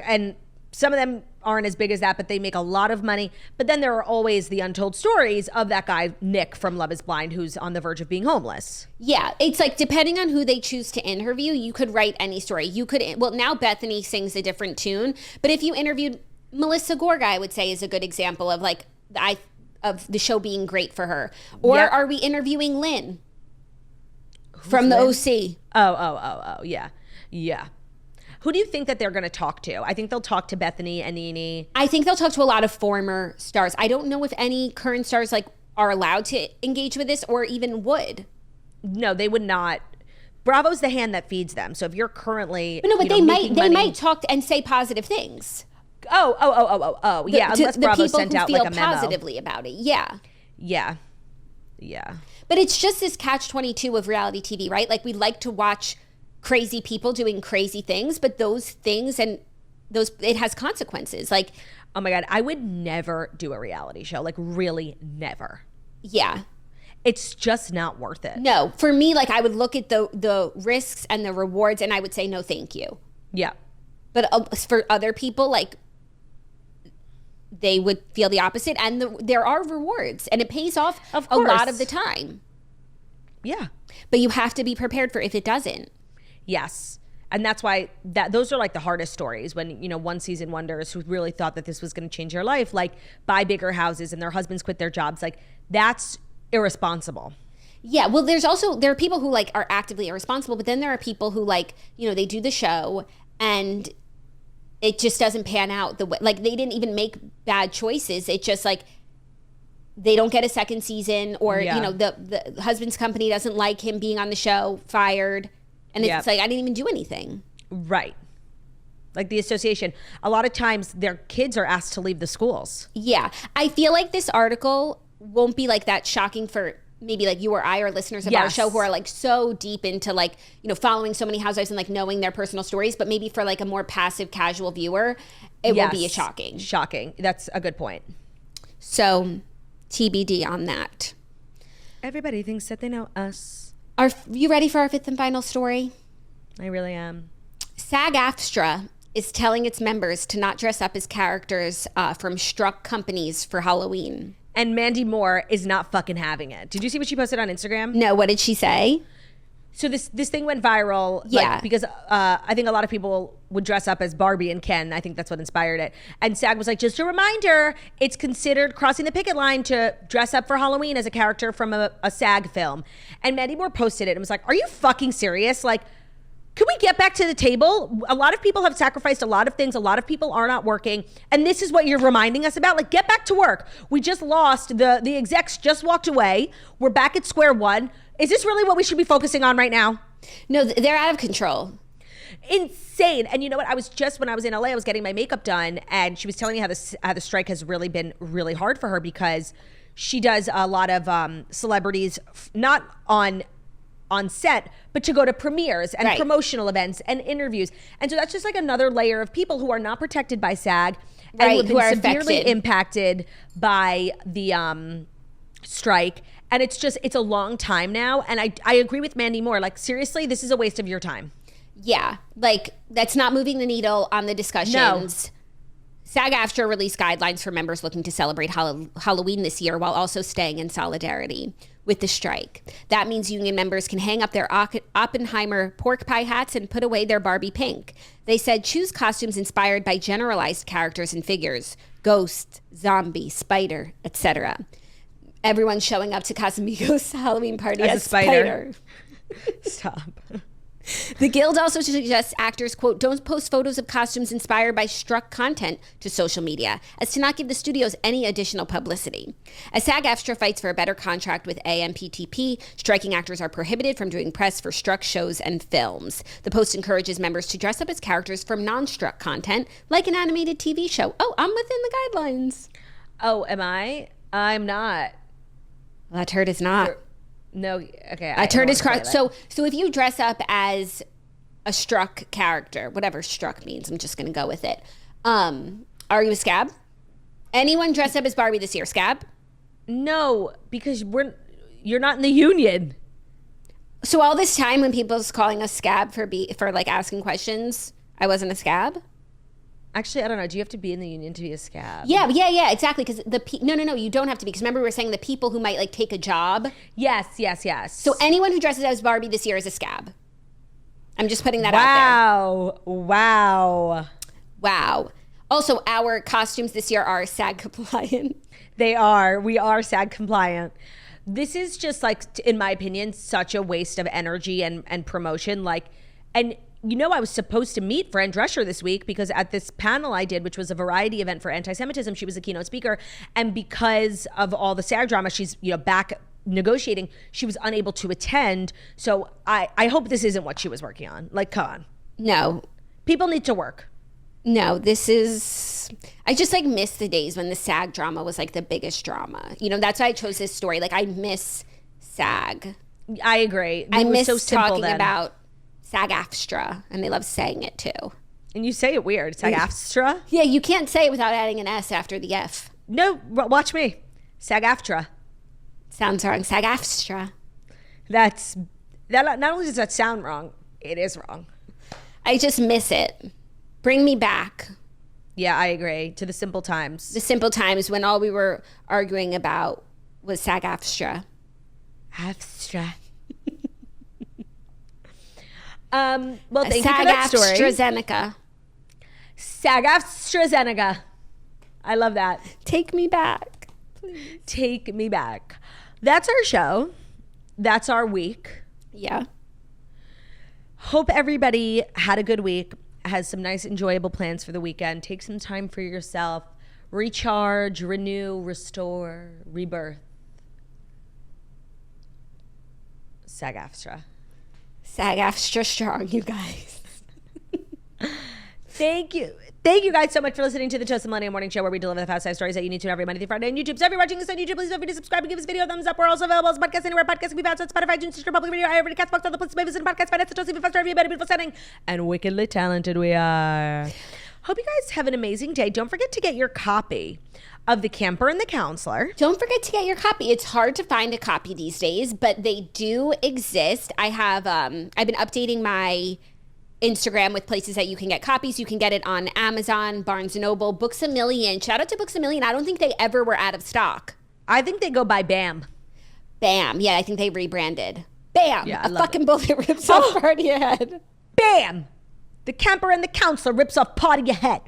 And some of them aren't as big as that, but they make a lot of money. But then there are always the untold stories of that guy, Nick from Love is Blind, who's on the verge of being homeless. Yeah, it's like, depending on who they choose to interview, you could write any story. Now Bethany sings a different tune, but if you interviewed Melissa Gorga, I would say is a good example of of the show being great for her. Or are we interviewing Lynn from the OC? Oh, yeah. Who do you think that they're going to talk to? I think they'll talk to Bethany and Nene. I think they'll talk to a lot of former stars. I don't know if any current stars are allowed to engage with this or even would. No, they would not. Bravo's the hand that feeds them. So if you're currently, they might talk and say positive things. Yeah, unless Bravo sent out like a memo. The people who feel positively about it. Yeah. Yeah. But it's just this catch-22 of reality TV, right? Like, we like to watch crazy people doing crazy things, but those things it has consequences. Like, oh my God, I would never do a reality show. Like, really never. Yeah. It's just not worth it. No, for me, like, I would look at the risks and the rewards and I would say, no, thank you. Yeah. But for other people, like, they would feel the opposite. And there are rewards and it pays off a lot of the time. Yeah. But you have to be prepared for if it doesn't. Yes. And that's why those are like the hardest stories when, you know, one season wonders who really thought that this was going to change their life, like buy bigger houses and their husbands quit their jobs. Like, that's irresponsible. Yeah. Well, there are people who like are actively irresponsible, but then there are people who like, you know, they do the show and it just doesn't pan out the way, like they didn't even make bad choices. It just like, they don't get a second season or, you know, the husband's company doesn't like him being on the show, fired. And it's like, I didn't even do anything. Right. Like the association. A lot of times their kids are asked to leave the schools. Yeah. I feel like this article won't be like that shocking for maybe like you or I or listeners of our show who are like so deep into like, you know, following so many housewives and like knowing their personal stories. But maybe for like a more passive, casual viewer, it won't be shocking. Shocking. That's a good point. So TBD on that. Everybody thinks that they know us. Are you ready for our fifth and final story? I really am. SAG-AFTRA is telling its members to not dress up as characters from struck companies for Halloween. And Mandy Moore is not fucking having it. Did you see what she posted on Instagram? No, what did she say? So this thing went viral, like, because I think a lot of people would dress up as Barbie and Ken. I think that's what inspired it. And SAG was like, just a reminder, it's considered crossing the picket line to dress up for Halloween as a character from a SAG film. And Mandy Moore posted it and was like, are you fucking serious? Like, can we get back to the table? A lot of people have sacrificed a lot of things. A lot of people are not working. And this is what you're reminding us about? Like, get back to work. We just lost. The execs just walked away. We're back at square one. Is this really what we should be focusing on right now? No, they're out of control. Insane. And you know what? When I was in LA, I was getting my makeup done, and she was telling me how the strike has really been really hard for her because she does a lot of celebrities, not on set, but to go to premieres and promotional events and interviews. And so that's just like another layer of people who are not protected by SAG and who have been severely impacted by the strike. And it's a long time now. And I agree with Mandy Moore. Like, seriously, this is a waste of your time. Yeah. Like, that's not moving the needle on the discussions. No. SAG-AFTRA released guidelines for members looking to celebrate Halloween this year while also staying in solidarity with the strike. That means union members can hang up their Oppenheimer pork pie hats and put away their Barbie pink. They said choose costumes inspired by generalized characters and figures, ghost, zombie, spider, etc. Everyone's showing up to Casamigos' Halloween party as a spider. Stop. The Guild also suggests actors, quote, don't post photos of costumes inspired by struck content to social media, as to not give the studios any additional publicity. As SAG-AFTRA fights for a better contract with AMPTP, striking actors are prohibited from doing press for struck shows and films. The Post encourages members to dress up as characters from non-struck content, like an animated TV show. Oh, I'm within the guidelines. Oh, am I? I'm not. Well, that turd is not. No, okay. A turd is crossed. So if you dress up as a struck character, whatever struck means, I'm just going to go with it. Are you a scab? Anyone dressed up as Barbie this year, scab? No, because you're not in the union. So all this time when people's calling us scab for like asking questions, I wasn't a scab? Actually, I don't know. Do you have to be in the union to be a scab? Yeah, exactly. Because no, you don't have to be. Because remember, we were saying the people who might like take a job. Yes. So anyone who dresses as Barbie this year is a scab. I'm just putting that out there. Wow. Also, our costumes this year are SAG compliant. They are. We are SAG compliant. This is just like, in my opinion, such a waste of energy and promotion. Like, and you know, I was supposed to meet Fran Drescher this week because at this panel I did, which was a variety event for anti-Semitism, she was a keynote speaker. And because of all the SAG drama, she's, you know, back negotiating, she was unable to attend. So I hope this isn't what she was working on. Like, come on. No. People need to work. No, I just like miss the days when the SAG drama was like the biggest drama. You know, that's why I chose this story. Like I miss SAG. I agree. I miss so simple talking then. about SAG-AFTRA, and they love saying it too. And you say it weird. SAG-AFTRA? Yeah, you can't say it without adding an S after the F. No, watch me. SAG-AFTRA. Sounds wrong. SAG-AFTRA. That not only does that sound wrong, it is wrong. I just miss it. Bring me back. Yeah, I agree. To the simple times. The simple times when all we were arguing about was SAG-AFTRA. AFTRA. Well, thank you for that story. SAG-AFTRA-Zeneca. SAG-AFTRA. I love that. Take me back. Please. Take me back. That's our show. That's our week. Yeah. Hope everybody had a good week, has some nice, enjoyable plans for the weekend. Take some time for yourself. Recharge, renew, restore, rebirth. SAG-AFTRA. SAG-AFTRA strong, you guys. Thank you. Thank you guys so much for listening to the Toast Millennium Morning Show, where we deliver the fast 5 stories that you need to know every Monday through Friday on YouTube. So if you're watching this on YouTube, please don't forget to subscribe and give this video a thumbs up. We're also available as a podcast anywhere podcasts can be found. So it's Spotify, iTunes, Stitcher, Public Radio, iHeartRadio, Castbox, all the places. Visit podcast, find us at Toast, even faster, every better, beautiful setting, and wickedly talented we are. Hope you guys have an amazing day. Don't forget to get your copy of The Camper and the Counselor. Don't forget to get your copy. It's hard to find a copy these days, but they do exist. I have I've been updating my Instagram with places that you can get copies. You can get it on Amazon, Barnes & Noble, Books A Million. Shout out to Books A Million. I don't think they ever were out of stock. I think they go by BAM. BAM. Yeah, I think they rebranded. BAM. Yeah, a fucking bullet rips off part of your head. BAM. The Camper and the Counselor rips off part of your head.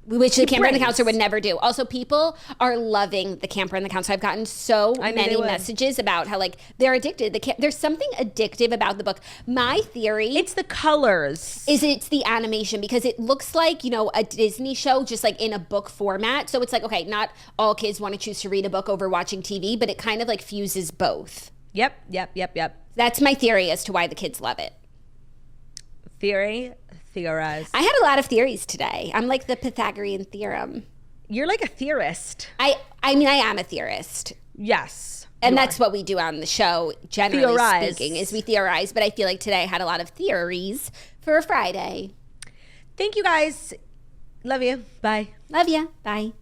Which the Camper and the Counselor would never do. Also, people are loving the Camper and the Counselor. I've gotten so many messages about how like they're addicted. There's something addictive about the book. My theory, it's the colors. It's the animation, because it looks like, you know, a Disney show just like in a book format. So it's like, okay, not all kids want to choose to read a book over watching TV, but it kind of like fuses both. Yep. That's my theory as to why the kids love it. Theorize. I had a lot of theories today. I'm like the Pythagorean theorem. You're like a theorist. I mean, I am a theorist. Yes. And that's what we do on the show, generally speaking, is we theorize. But I feel like today I had a lot of theories for a Friday. Thank you guys. Love you. Bye. Love ya. Bye.